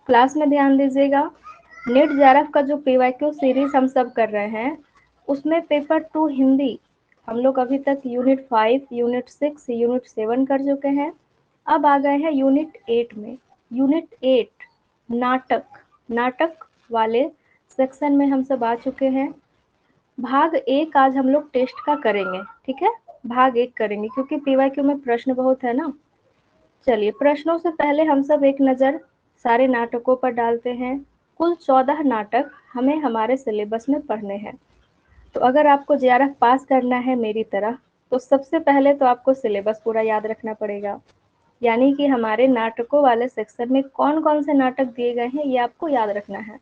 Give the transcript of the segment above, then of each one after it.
Class में ध्यान दीजिएगा। नीट जेआरएफ का जो पीवाईक्यू सीरीज हम सब कर रहे हैं, उसमें पेपर 2 हिंदी हम लोग अभी तक यूनिट 5, यूनिट 6, यूनिट 7 कर चुके हैं। अब आ गए हैं यूनिट 8 में। यूनिट 8 नाटक, नाटक वाले सेक्शन में हम सब आ चुके हैं। भाग 1 आज हम लोग टेस्ट का करेंगे, ठीक है। भाग 1 करेंगे क्योंकि पीवाईक्यू में प्रश्न बहुत है ना। चलिए, प्रश्नों से पहले हम सब एक नज़र सारे नाटकों पर डालते हैं। कुल 14 नाटक हमें हमारे सिलेबस में पढ़ने हैं। तो अगर आपको जेआरएफ पास करना है मेरी तरह, तो सबसे पहले तो आपको सिलेबस पूरा याद रखना पड़ेगा। यानी कि हमारे नाटकों वाले सेक्शन में कौन-कौन से नाटक दिए गए हैं, ये आपको याद रखना है।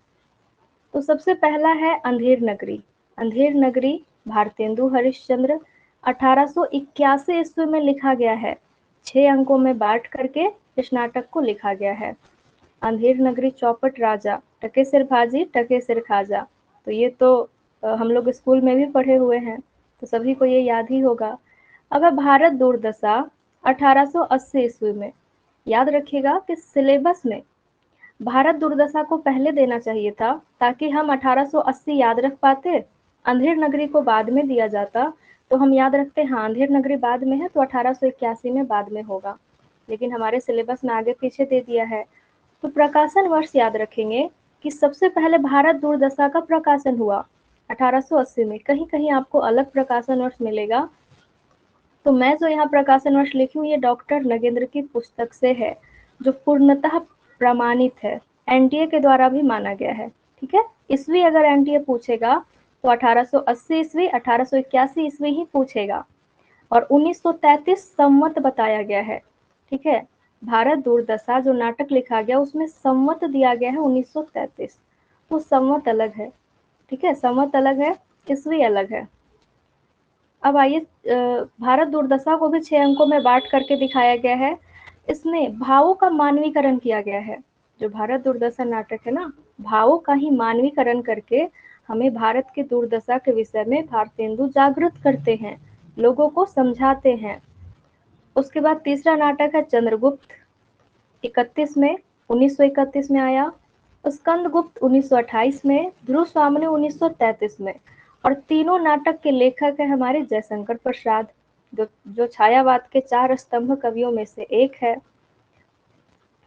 तो सबसे पहला है अंधेर नगरी। अंधेर नगरी भारतेंदु हरिश्चंद्र 1881 ईस्वी में लिखा गया है। 6 अंकों में बांट करके इस नाटक को लिखा गया है। अंधेर नगरी चौपट राजा, टके सिर भाजी टके सिर खाजा। तो ये तो हम लोग स्कूल में भी पढ़े हुए हैं, तो सभी को ये याद ही होगा। अगर भारत दुर्दशा 1880 ईस्वी में, याद रखिएगा कि सिलेबस में भारत दुर्दशा को पहले देना चाहिए था ताकि हम 1880 याद रख पाते। अंधेर नगरी को बाद में दिया जाता तो हम याद रखते, हाँ अंधेर नगरी बाद में है तो 1881 में बाद में होगा, लेकिन हमारे सिलेबस में आगे पीछे दे दिया है। तो प्रकाशन वर्ष याद रखेंगे कि सबसे पहले भारत दुर्दशा का प्रकाशन हुआ 1880 में। कहीं कहीं आपको अलग प्रकाशन वर्ष मिलेगा। तो मैं जो यहाँ प्रकाशन वर्ष लिखी हूँ ये डॉक्टर नगेंद्र की पुस्तक से है, जो पूर्णतः प्रमाणित है, एनटीए के द्वारा भी माना गया है, ठीक है। ईस्वी अगर एनटीए पूछेगा तो 1880 ईस्वी, 1881 ईस्वी ही पूछेगा, और 1933 संवत बताया गया है, ठीक है। भारत दुर्दशा जो नाटक लिखा गया उसमें संवत दिया गया है 1933, तो संवत अलग है, ठीक है, संवत अलग है, ईस्वी अलग है। अब आइए, भारत दुर्दशा को भी 6 अंकों में बांट करके दिखाया गया है। इसमें भावों का मानवीकरण किया गया है। जो भारत दुर्दशा नाटक है ना, भावों का ही मानवीकरण करके हमें भारत की दुर्दशा के विषय में भारतेंदु जागृत करते हैं, लोगों को समझाते हैं। उसके बाद तीसरा नाटक है चंद्रगुप्त, 31 में, 1931 में आया। स्कंदगुप्त 1928 में, ध्रुव स्वामिनी 1933 में। और तीनों नाटक के लेखक है हमारे जयशंकर प्रसाद, जो छायावाद के 4 स्तंभ कवियों में से एक है।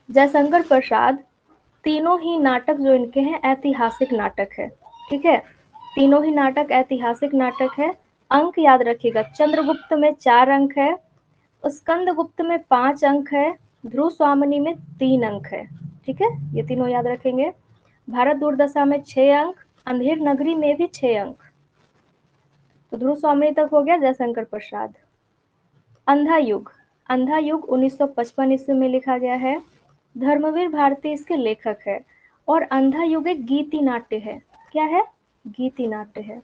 जयशंकर प्रसाद, तीनों ही नाटक जो इनके हैं ऐतिहासिक नाटक है, ठीक है। तीनों ही नाटक ऐतिहासिक नाटक है। अंक याद रखिएगा, चंद्रगुप्त में 4 अंक है, स्कंदगुप्त में 5 अंक है, ध्रुव स्वामिनी में 3 अंक है, ठीक है, ये तीनों याद रखेंगे। भारत दुर्दशा में 6 अंक, अंधेर नगरी में भी 6 अंक। तो ध्रुव स्वामिनी तक हो गया जयशंकर प्रसाद। अंधा युग, अंधा युग 1955 ईस्वी में लिखा गया है। धर्मवीर भारती इसके लेखक है। और अंधा युग एक गीति नाट्य है। क्या है? गीति नाट्य है।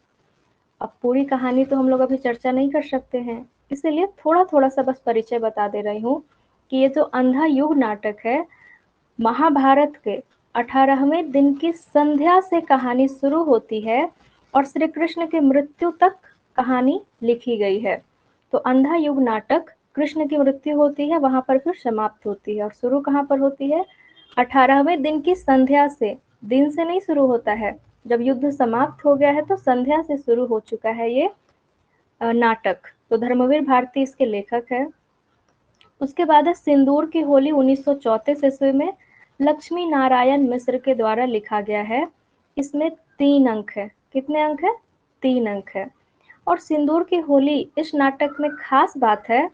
अब पूरी कहानी तो हम लोग अभी चर्चा नहीं कर सकते हैं, इसीलिए थोड़ा थोड़ा सा बस परिचय बता दे रही हूँ कि ये जो अंधा युग नाटक है, महाभारत के 18वें दिन की संध्या से कहानी शुरू होती है और श्री कृष्ण की मृत्यु तक कहानी लिखी गई है। तो अंधा युग नाटक, कृष्ण की मृत्यु होती है वहां पर फिर समाप्त होती है, और शुरू कहाँ पर होती है? 18वें दिन की संध्या से। दिन से नहीं शुरू होता है, जब युद्ध समाप्त हो गया है तो संध्या से शुरू हो चुका है ये नाटक। तो धर्मवीर भारती इसके लेखक है। उसके बाद है सिंदूर की होली 1934 ईस्वी में, लक्ष्मी नारायण मिश्र के द्वारा लिखा गया है। इसमें 3 अंक है। कितने अंक है? 3 अंक है। और सिंदूर की होली इस नाटक में खास बात है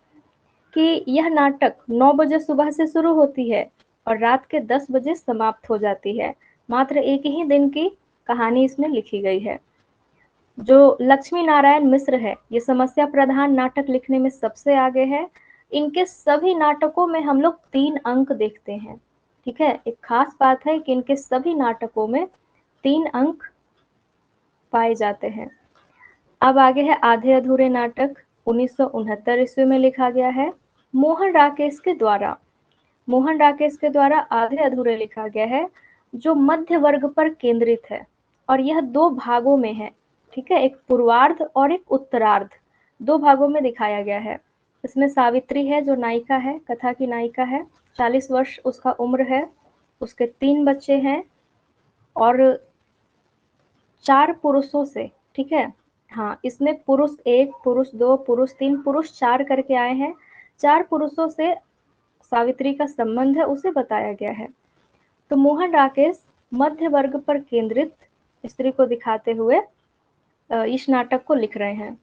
कि यह नाटक 9 बजे सुबह से शुरू होती है और रात के 10 बजे समाप्त हो जाती है। मात्र एक ही दिन की कहानी इसमें लिखी गई है। जो लक्ष्मी नारायण मिश्र है, ये समस्या प्रधान नाटक लिखने में सबसे आगे है। इनके सभी नाटकों में हम लोग 3 अंक देखते हैं, ठीक है। एक खास बात है कि इनके सभी नाटकों में 3 अंक पाए जाते हैं। अब आगे है आधे अधूरे नाटक, 1969 ईस्वी में लिखा गया है मोहन राकेश के द्वारा। मोहन राकेश के द्वारा आधे अधूरे लिखा गया है, जो मध्य वर्ग पर केंद्रित है, और यह 2 भागों में है, ठीक है। एक पूर्वार्ध और एक उत्तरार्ध, 2 भागों में दिखाया गया है। इसमें सावित्री है जो नायिका है, कथा की नायिका है, 40 वर्ष उसका उम्र है। उसके 3 बच्चे हैं और 4 पुरुषों से, ठीक है? हाँ, इसमें पुरुष 1, पुरुष 2, पुरुष 3, पुरुष 4 करके आए हैं। 4 पुरुषों से सावित्री का संबंध है, उसे बताया गया है। तो मोहन राकेश मध्य वर्ग पर केंद्रित स्त्री को दिखाते हुए इस नाटक को लिख रहे हैं।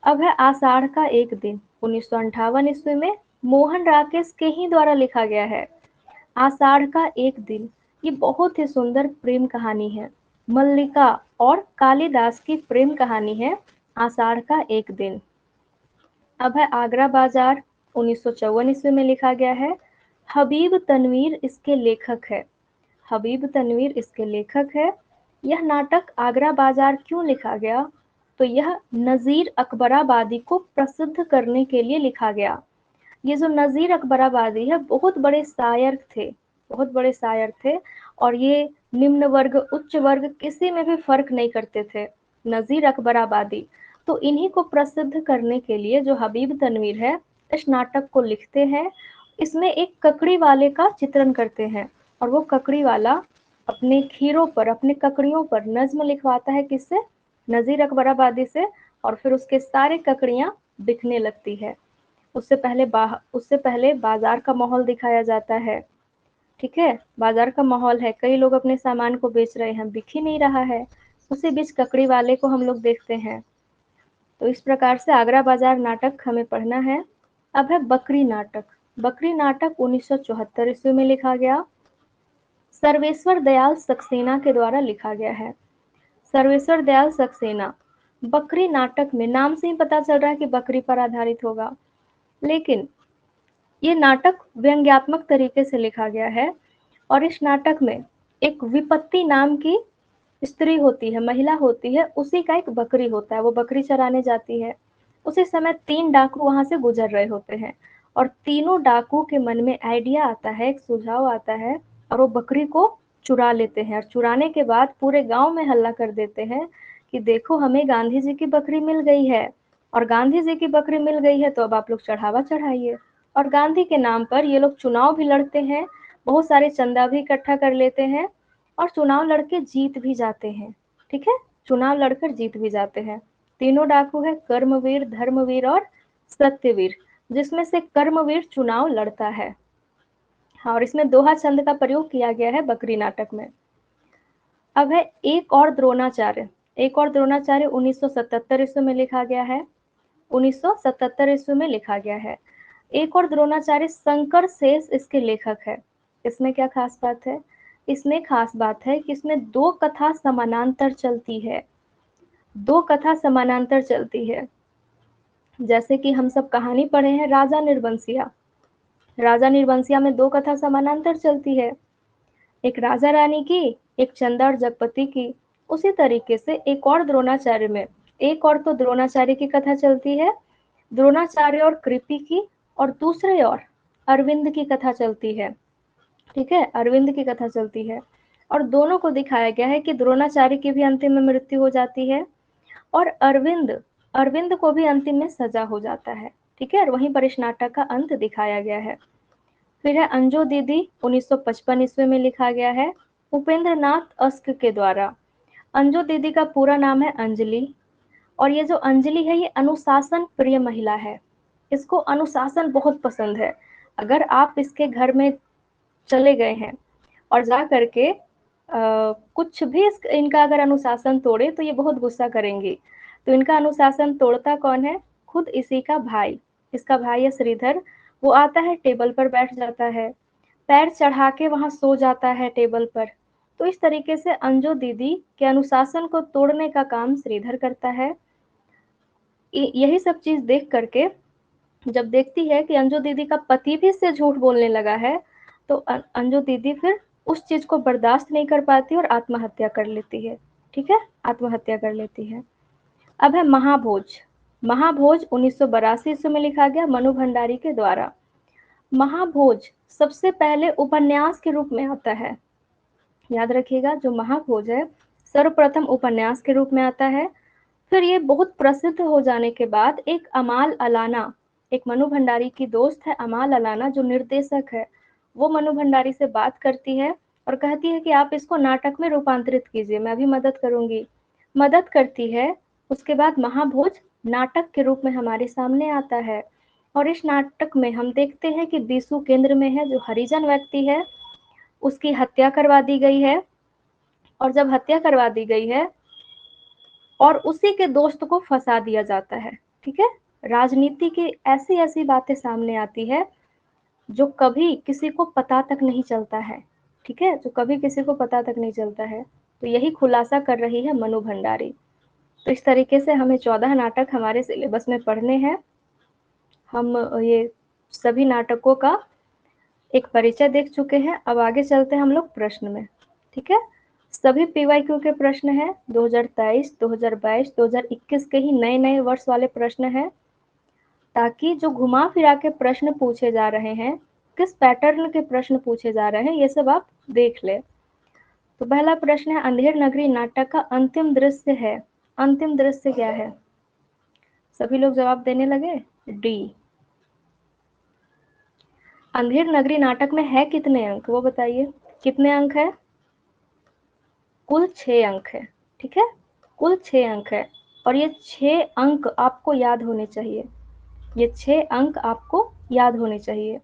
अब है आषाढ़ का एक दिन, 1958 ईस्वी में मोहन राकेश के ही द्वारा लिखा गया है। आषाढ़ का एक दिन, ये बहुत ही सुंदर प्रेम कहानी है। मल्लिका और कालिदास की प्रेम कहानी है आषाढ़ का एक दिन। अब है आगरा बाजार, 1954 ईस्वी में लिखा गया है। हबीब तनवीर इसके लेखक है। हबीब तनवीर इसके लेखक है। यह नाटक आगरा बाजार क्यों लिखा गया? तो यह नज़ीर अकबराबादी को प्रसिद्ध करने के लिए लिखा गया। ये जो नज़ीर अकबराबादी है बहुत बड़े शायर थे, बहुत बड़े शायर थे और ये निम्न वर्ग उच्च वर्ग किसी में भी फर्क नहीं करते थे। नज़ीर अकबराबादी, तो इन्हीं को प्रसिद्ध करने के लिए जो हबीब तनवीर है इस नाटक को लिखते हैं। इसमें एक ककड़ी वाले का चित्रण करते हैं और वो ककड़ी वाला अपने खीरों पर, अपने ककड़ियों पर नज्म लिखवाता है, किससे? नज़ीर अकबराबादी से। और फिर उसके सारे ककड़ियां बिकने लगती है। उससे पहले बाजार का माहौल दिखाया जाता है, ठीक है? बाजार का माहौल है, कई लोग अपने सामान को बेच रहे हैं, बिक ही नहीं रहा है। उसी बीच ककड़ी वाले को हम लोग देखते हैं। तो इस प्रकार से आगरा बाजार नाटक हमें पढ़ना है। अब है बकरी नाटक। बकरी नाटक 1974 ईस्वी में लिखा गया। सर्वेश्वर दयाल सक्सेना के द्वारा लिखा गया है। सर्वेश्वर दयाल सक्सेना। बकरी नाटक में नाम से ही पता चल रहा है कि बकरी पर आधारित होगा, लेकिन ये नाटक व्यंग्यात्मक तरीके से लिखा गया है और इस नाटक में एक विपत्ति नाम की स्त्री होती है, महिला होती है, उसी का एक बकरी होता है, वो बकरी चराने जाती है। उसी समय 3 डाकू वहां से गुजर रहे होते हैं और तीनों डाकू के मन में आइडिया आता है, एक सुझाव आता है और वो बकरी को चुरा लेते हैं और चुराने के बाद पूरे गांव में हल्ला कर देते हैं कि देखो हमें गांधी जी की बकरी मिल गई है और गांधी जी की बकरी मिल गई है तो अब आप लोग चढ़ावा चढ़ाइए। और गांधी के नाम पर ये लोग चुनाव भी लड़ते हैं, बहुत सारे चंदा भी इकट्ठा कर लेते हैं और चुनाव लड़के जीत भी जाते हैं, ठीक है? चुनाव लड़कर जीत भी जाते हैं। तीनों डाकू है कर्मवीर, धर्मवीर और सत्यवीर, जिसमें से कर्मवीर चुनाव लड़ता है। हाँ, और इसमें दोहा छंद का प्रयोग किया गया है बकरी नाटक में। अब है एक और द्रोणाचार्य। एक और द्रोणाचार्य 1977 ईस्वी में लिखा गया है। 1977 ईस्वी में लिखा गया है। एक और द्रोणाचार्य शंकर शेष इसके लेखक है। इसमें क्या खास बात है? इसमें खास बात है कि इसमें 2 कथा समानांतर चलती है। 2 कथा समानांतर चलती है। जैसे कि हम सब कहानी पढ़े हैं राजा निर्बंसिया। राजा निर्बंसिया में 2 कथा समानांतर चलती है, एक राजा रानी की, एक चंदा और जगपति की। उसी तरीके से एक और द्रोणाचार्य में एक और तो द्रोणाचार्य की कथा चलती है, द्रोणाचार्य और कृपि की, और दूसरे ओर अरविंद की कथा चलती है, ठीक है? अरविंद की कथा चलती है और दोनों को दिखाया गया है कि द्रोणाचार्य की भी अंतिम में मृत्यु हो जाती है और अरविंद अरविंद को भी अंतिम में सजा हो जाता है, ठीक है? और वहीं पर इस नाटक का अंत दिखाया गया है। फिर है अंजो दीदी, 1955 ईस्वी में लिखा गया है उपेंद्र नाथ अस्क के द्वारा। अंजो दीदी का पूरा नाम है अंजलि और ये जो अंजलि है ये अनुशासन प्रिय महिला है। इसको अनुशासन बहुत पसंद है। अगर आप इसके घर में चले गए हैं और जा करके कुछ भी इनका अगर अनुशासन तोड़े तो ये बहुत गुस्सा करेंगी। तो इनका अनुशासन तोड़ता कौन है? खुद इसी का भाई। इसका भाई है श्रीधर। वो आता है, टेबल पर बैठ जाता है, पैर चढ़ा के वहां सो जाता है टेबल पर। तो इस तरीके से अंजो दीदी के अनुशासन को तोड़ने का काम श्रीधर करता है। यही सब चीज देख करके जब देखती है कि अंजू दीदी का पति भी इससे झूठ बोलने लगा है, तो अंजू दीदी फिर उस चीज को बर्दाश्त नहीं कर पाती और आत्महत्या कर लेती है, ठीक है? आत्महत्या कर लेती है। अब है महाभोज। महाभोज 1982 ईस्वी में लिखा गया मनु भंडारी के द्वारा। महाभोज सबसे पहले उपन्यास के रूप में आता है। याद रखिएगा, जो महाभोज है सर्वप्रथम उपन्यास के रूप में आता है। फिर ये बहुत प्रसिद्ध हो जाने के बाद एक अमाल अलाना, एक मनु भंडारी की दोस्त है अमाल अलाना जो निर्देशक है, वो मनु भंडारी से बात करती है और कहती है कि आप इसको नाटक में रूपांतरित कीजिए, मैं भी मदद करूंगी। मदद करती है। उसके बाद महाभोज नाटक के रूप में हमारे सामने आता है और इस नाटक में हम देखते हैं कि बीसू केंद्र में है, जो हरिजन व्यक्ति है उसकी हत्या करवा दी गई है। और जब हत्या करवा दी गई है और उसी के दोस्त को फंसा दिया जाता है। ठीक है, राजनीति की ऐसी ऐसी बातें सामने आती है जो कभी किसी को पता तक नहीं चलता है। ठीक है, जो कभी किसी को पता तक नहीं चलता है। तो यही खुलासा कर रही है मनु भंडारी। तो इस तरीके से हमें 14 नाटक हमारे सिलेबस में पढ़ने हैं। हम ये सभी नाटकों का एक परिचय देख चुके हैं। अब आगे चलते हैं हम लोग प्रश्न में। ठीक है, सभी पीवाईक्यू के प्रश्न हैं। 2023, 2022, 2021 के ही नए नए वर्ष वाले प्रश्न हैं, ताकि जो घुमा फिरा के प्रश्न पूछे जा रहे हैं, किस पैटर्न के प्रश्न पूछे जा रहे हैं, ये सब आप देख ले। तो पहला प्रश्न है, अंधेर नगरी नाटक का अंतिम दृश्य है। अंतिम दृश्य क्या है? सभी लोग जवाब देने लगे। डी। अंधेर नगरी नाटक में है कितने अंक, वो बताइए। कितने अंक है? कुल 6 अंक है। ठीक है, कुल 6 अंक है। और ये 6 अंक आपको याद होने चाहिए। ये 6 अंक आपको याद होने चाहिए।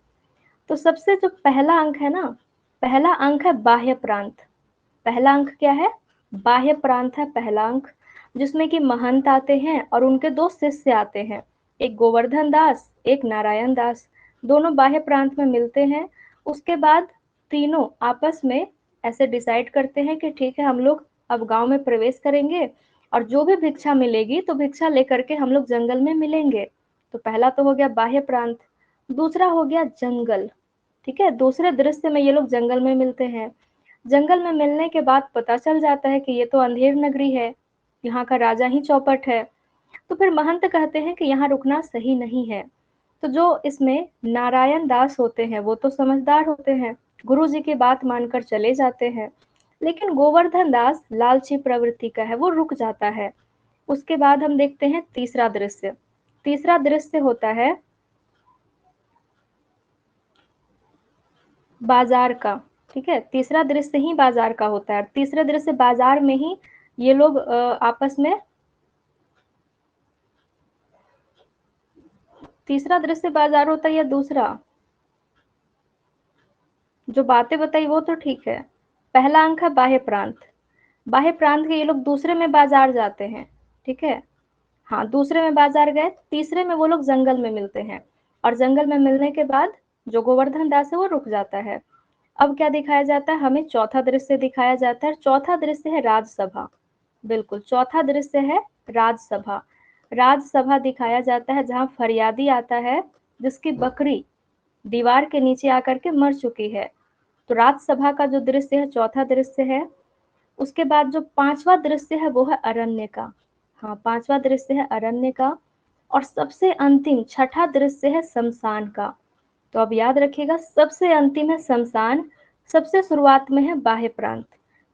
तो सबसे जो पहला अंक है ना, पहला अंक है बाह्य प्रांत। पहला अंक क्या है? बाह्य प्रांत है पहला अंक, जिसमें कि महंत आते हैं और उनके 2 शिष्य आते हैं, एक गोवर्धन दास, एक नारायण दास। दोनों बाह्य प्रांत में मिलते हैं। उसके बाद तीनों आपस में ऐसे डिसाइड करते हैं कि ठीक है, हम लोग अब गांव में प्रवेश करेंगे और जो भी भिक्षा मिलेगी तो भिक्षा लेकर के हम लोग जंगल में मिलेंगे। तो पहला तो हो गया बाह्य प्रांत। दूसरा हो गया जंगल। ठीक है, दूसरे दृश्य में ये लोग जंगल में मिलते हैं। जंगल में मिलने के बाद पता चल जाता है कि ये तो अंधेर नगरी है, यहाँ का राजा ही चौपट है। तो फिर महंत कहते हैं कि यहाँ रुकना सही नहीं है। तो जो इसमें नारायण दास होते हैं वो तो समझदार होते हैं, गुरु जी की बात मानकर चले जाते हैं। लेकिन गोवर्धन दास लालची प्रवृत्ति का है, वो रुक जाता है। उसके बाद हम देखते हैं तीसरा दृश्य। तीसरा दृश्य होता है बाजार का। ठीक है, तीसरा दृश्य ही बाजार का होता है। तीसरे दृश्य बाजार में ही ये लोग आपस में, तीसरा दृश्य बाजार होता है या दूसरा? जो बातें बताई वो तो ठीक है। पहला अंक है बाह्य प्रांत। बाह्य प्रांत के ये लोग दूसरे में बाजार जाते हैं। ठीक है, हाँ, दूसरे में बाजार गए। तीसरे में वो लोग जंगल में मिलते हैं और जंगल में मिलने के बाद जो गोवर्धन दास है वो रुक जाता है। अब क्या दिखाया जाता है? हमें चौथा दृश्य दिखाया जाता है। चौथा दृश्य है राजसभा। बिल्कुल, चौथा दृश्य है राजसभा। राजसभा दिखाया जाता है जहाँ फरियादी आता है जिसकी बकरी दीवार के नीचे आकर के मर चुकी है। तो राजसभा का जो दृश्य है चौथा दृश्य है। उसके बाद जो पांचवा दृश्य है वो है अरण्य का। हाँ, पांचवा दृश्य है अरण्य का। और सबसे अंतिम छठा दृश्य है शमशान का। तो अब याद रखिएगा, सबसे अंतिम है शमशान, सबसे शुरुआत में है बाह्य प्रांत।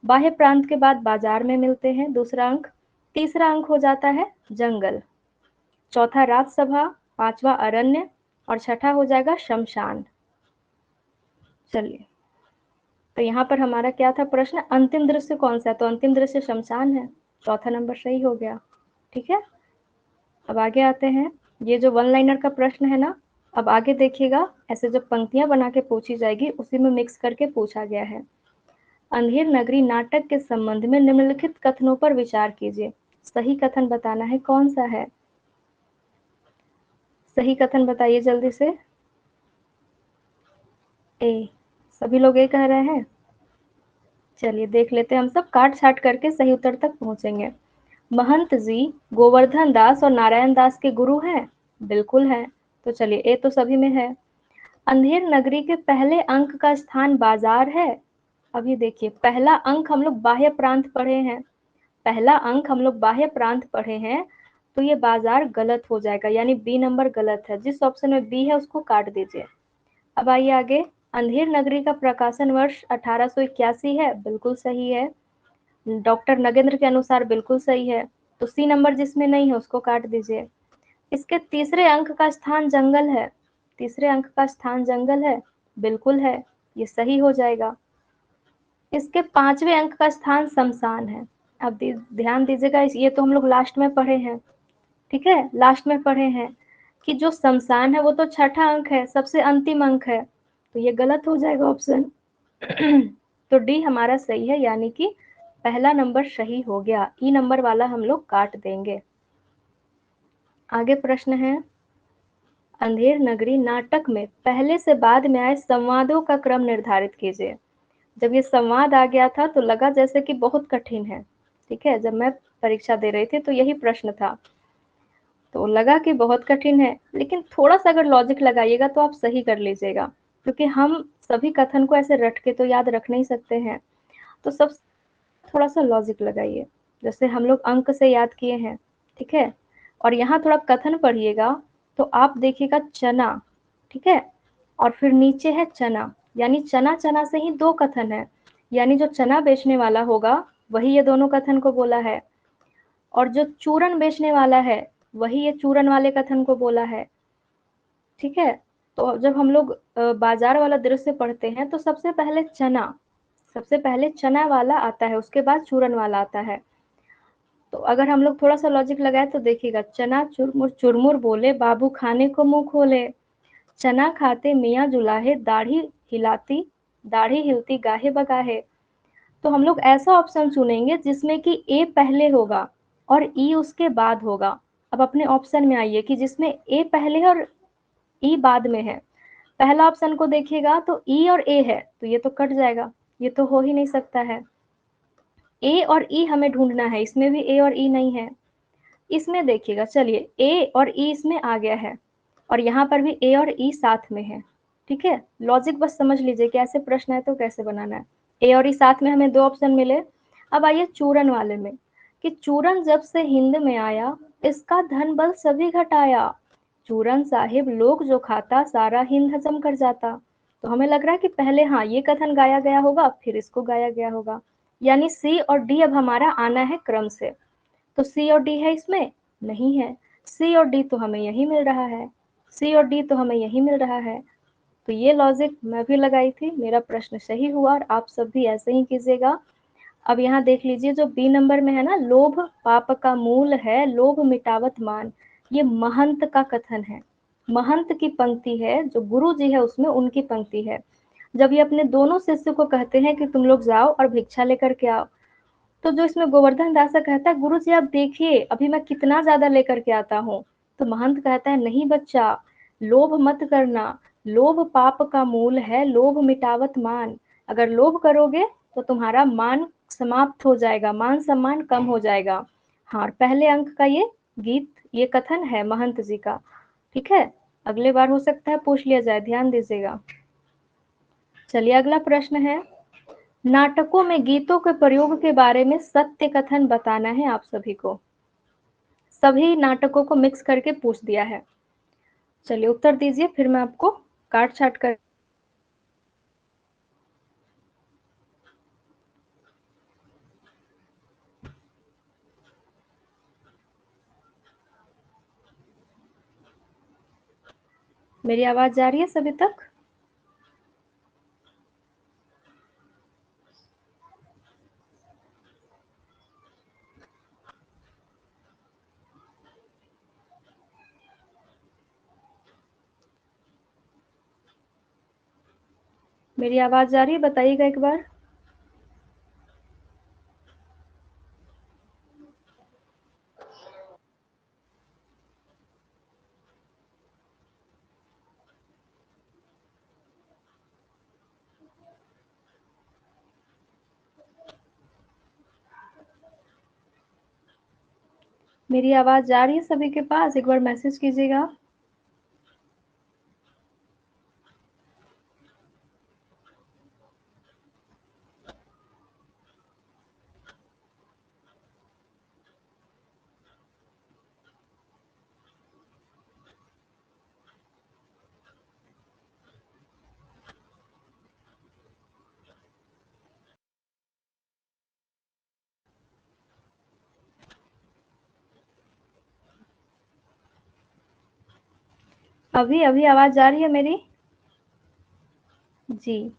बाह्य प्रांत के बाद बाजार में मिलते हैं, दूसरा अंक। तीसरा अंक हो जाता है जंगल। चौथा राजसभा, पांचवा अरण्य और छठा हो जाएगा शमशान। चलिए, तो यहाँ पर हमारा क्या था प्रश्न? अंतिम दृश्य कौन सा है? तो अंतिम दृश्य शमशान है। चौथा नंबर सही हो गया। ठीक है, अब आगे आते हैं। ये जो वन लाइनर का प्रश्न है ना, अब आगे देखिएगा, ऐसे जब पंक्तियां बना के पूछी जाएगी उसी में मिक्स करके पूछा गया है। अंधेर नगरी नाटक के संबंध में निम्नलिखित कथनों पर विचार कीजिए। सही कथन बताना है, कौन सा है? सही कथन बताइए जल्दी से। ए, सभी लोग ये कह रहे हैं। चलिए देख लेते हैं, हम सब काट छाट करके सही उत्तर तक पहुंचेंगे। महंत जी गोवर्धन दास और नारायण दास के गुरु हैं। बिल्कुल है। तो चलिए, ए तो सभी में है। अंधेर नगरी के पहले अंक का स्थान बाजार है। अभी देखिए, पहला अंक हम लोग बाह्य प्रांत पढ़े हैं। पहला अंक हम लोग बाह्य प्रांत पढ़े हैं, तो ये बाजार गलत हो जाएगा, यानी बी नंबर गलत है। जिस ऑप्शन में बी है उसको काट दीजिए। अब आइए आगे। अंधेर नगरी का प्रकाशन वर्ष 1881 है। बिल्कुल सही है। डॉक्टर नगेंद्र के अनुसार बिल्कुल सही है। तो सी नंबर जिसमें नहीं है उसको काट दीजिए। इसके तीसरे अंक का स्थान जंगल है। तीसरे अंक का स्थान जंगल है। बिल्कुल है। ये सही हो जाएगा। इसके 5वें अंक का स्थान शमशान है। अब ध्यान दीजिएगा, ये तो हम लोग लास्ट में पढ़े हैं, ठीक है, लास्ट में पढ़े हैं कि जो शमशान है वो तो छठा अंक है, सबसे अंतिम अंक है, तो ये गलत हो जाएगा ऑप्शन। तो डी हमारा सही है, यानी कि पहला नंबर सही हो गया। ई नंबर वाला हम लोग काट देंगे। आगे प्रश्न है, अंधेर नगरी नाटक में पहले से बाद में आए संवादों का क्रम निर्धारित कीजिए। जब ये संवाद आ गया था तो लगा जैसे कि बहुत कठिन है, ठीक है, जब मैं परीक्षा दे रही थी तो यही प्रश्न था, तो लगा कि बहुत कठिन है, लेकिन थोड़ा सा अगर लॉजिक लगाइएगा तो आप सही कर लीजिएगा, क्योंकि हम सभी कथन को ऐसे रट के तो याद रख नहीं सकते हैं, तो सब थोड़ा सा लॉजिक लगाइए, जैसे हम लोग अंक से याद किए हैं, ठीक है। और यहाँ थोड़ा कथन पढ़िएगा तो आप देखिएगा चना, ठीक है, और फिर नीचे है चना, यानी चना चना से ही दो कथन है, यानी जो चना बेचने वाला होगा वही ये दोनों कथन को बोला है, और जो चूरन बेचने वाला है वही ये चूरन वाले कथन को बोला है, ठीक है। तो जब हम लोग बाजार वाला दृश्य पढ़ते हैं तो सबसे पहले चना वाला आता है, उसके बाद चूरन वाला आता है। तो अगर हम लोग थोड़ा सा लॉजिक लगाए तो देखिएगा, चना चुरमुर चुरमुर बोले बाबू खाने को मुंह खोले, चना खाते मियाँ जुलाहे दाढ़ी हिलती गाहे बगाहे। तो हम लोग ऐसा ऑप्शन चुनेंगे जिसमें कि ए पहले होगा और ई उसके बाद होगा। अब अपने ऑप्शन में आइए कि जिसमें ए पहले है और ई बाद में है। पहला ऑप्शन को देखिएगा तो ई और ए है, तो ये तो कट जाएगा, ये तो हो ही नहीं सकता है। ए और ई हमें ढूंढना है, इसमें भी ए और ई नहीं है। इसमें देखिएगा, चलिए ए और ई इसमें आ गया है, और यहाँ पर भी ए और ई साथ में है, ठीक है। लॉजिक बस समझ लीजिए कि ऐसे प्रश्न है तो कैसे बनाना है। ए और ई साथ में हमें दो ऑप्शन मिले। अब आइए चूरन वाले में, कि चूरन जब से हिंद में आया इसका धन बल सभी घटाया, चूरन साहिब लोग जो खाता सारा हिंद हजम कर जाता। तो हमें लग रहा है कि पहले हाँ ये कथन गाया गया होगा, फिर इसको गाया गया होगा, यानी सी और डी अब हमारा आना है क्रम से। तो सी और डी है इसमें? नहीं है। सी और डी तो हमें यही मिल रहा है, सी और डी तो हमें यही मिल रहा है। तो ये लॉजिक मैं भी लगाई थी, मेरा प्रश्न सही हुआ, और आप सब भी ऐसे ही कीजिएगा। अब यहाँ देख लीजिए, जो बी नंबर में है ना, लोभ पाप का मूल है लोभ मिटावत मान, ये महंत का कथन है, महंत की पंक्ति है, जो गुरु जी है उसमें उनकी पंक्ति है। जब ये अपने दोनों शिष्य को कहते हैं कि तुम लोग जाओ और भिक्षा लेकर के आओ, तो जो इसमें गोवर्धन दासा कहता है, गुरु जी आप देखिए अभी मैं कितना ज्यादा लेकर के आता हूँ, तो महंत कहता है नहीं बच्चा, लोभ मत करना, लोभ पाप का मूल है लोभ मिटावत मान, अगर लोभ करोगे तो तुम्हारा मान समाप्त हो जाएगा, मान सम्मान कम हो जाएगा। हाँ, और पहले अंक का ये कथन है महंत जी का, ठीक है। अगले बार हो सकता है पूछ लिया जाए, ध्यान दीजिएगा। चलिए अगला प्रश्न है, नाटकों में गीतों के प्रयोग के बारे में सत्य कथन बताना है आप सभी को। सभी नाटकों को मिक्स करके पूछ दिया है। चलिए उत्तर दीजिए, फिर मैं आपको काट छाट कर। मेरी आवाज जा रही है सभी तक? मेरी आवाज जा रही है, बताइएगा एक बार। मेरी आवाज जा रही है सभी के पास? एक बार मैसेज कीजिएगा। अभी अभी आवाज जा रही है मेरी? जी।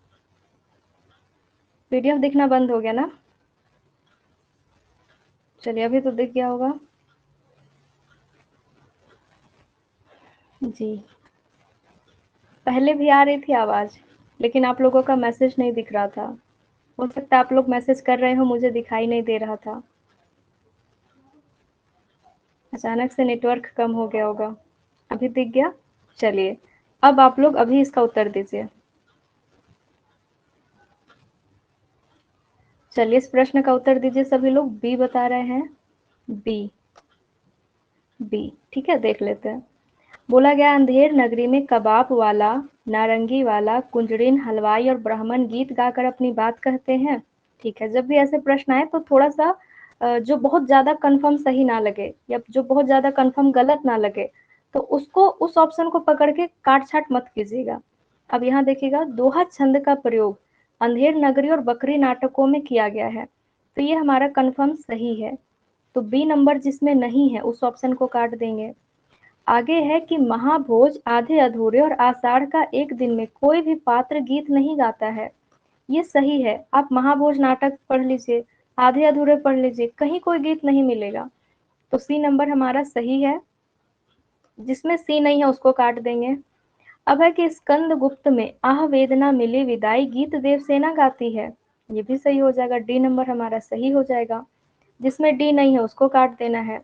पीडीएफ दिखना बंद हो गया ना? चलिए अभी तो दिख गया होगा। जी, पहले भी आ रही थी आवाज़, लेकिन आप लोगों का मैसेज नहीं दिख रहा था। हो सकता है आप लोग मैसेज कर रहे हो, मुझे दिखाई नहीं दे रहा था। अचानक से नेटवर्क कम हो गया होगा। अभी दिख गया? चलिए, अब आप लोग अभी इसका उत्तर दीजिए। चलिए इस प्रश्न का उत्तर दीजिए सभी लोग। बी बता रहे हैं। B, B. ठीक है, देख लेते हैं। बोला गया अंधेर नगरी में कबाब वाला, नारंगी वाला, कुंजड़िन, हलवाई और ब्राह्मण गीत गाकर अपनी बात कहते हैं। ठीक है, जब भी ऐसे प्रश्न आए तो थोड़ा सा जो बहुत ज्यादा कंफर्म सही ना लगे या जो बहुत ज्यादा कंफर्म गलत ना लगे, तो उसको उस ऑप्शन को पकड़ के काट छाट मत कीजिएगा। अब यहाँ देखिएगा, दोहा छंद का प्रयोग अंधेर नगरी और बकरी नाटकों में किया गया है, तो ये हमारा कंफर्म सही है। तो बी नंबर जिसमें नहीं है उस ऑप्शन को काट देंगे। आगे है कि महाभोज आधे अधूरे और आषाढ़ का एक दिन में कोई भी पात्र गीत नहीं गाता है। ये सही है। आप महाभोज नाटक पढ़ लीजिए, आधे अधूरे पढ़ लीजिए, कहीं कोई गीत नहीं मिलेगा। तो सी नंबर हमारा सही है। जिसमें सी नहीं है उसको काट देंगे। अब है कि स्कंद गुप्त में आह वेदना मिली विदाई गीत देवसेना गाती है। ये भी सही हो जाएगा, डी नंबर हमारा सही हो जाएगा। जिसमें डी नहीं है उसको काट देना है।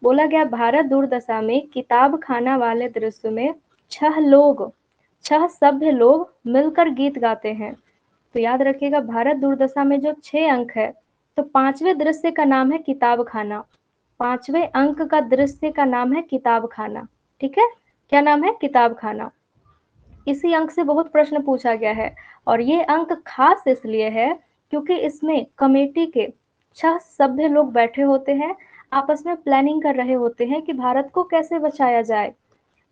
बोला गया भारत दुर्दशा में किताब खाना वाले दृश्य में छह सभ्य लोग मिलकर गीत गाते हैं। तो याद रखिएगा, भारत दुर्दशा में जो 6 अंक है, तो पांचवें दृश्य का नाम है किताब खाना। पांचवें अंक का दृश्य का नाम है किताब खाना। ठीक है, क्या नाम है? किताब खाना। इसी अंक से बहुत प्रश्न पूछा गया है, और ये अंक खास इसलिए है क्योंकि इसमें कमेटी के 6 सभ्य लोग बैठे होते हैं, आपस में प्लानिंग कर रहे होते हैं कि भारत को कैसे बचाया जाए।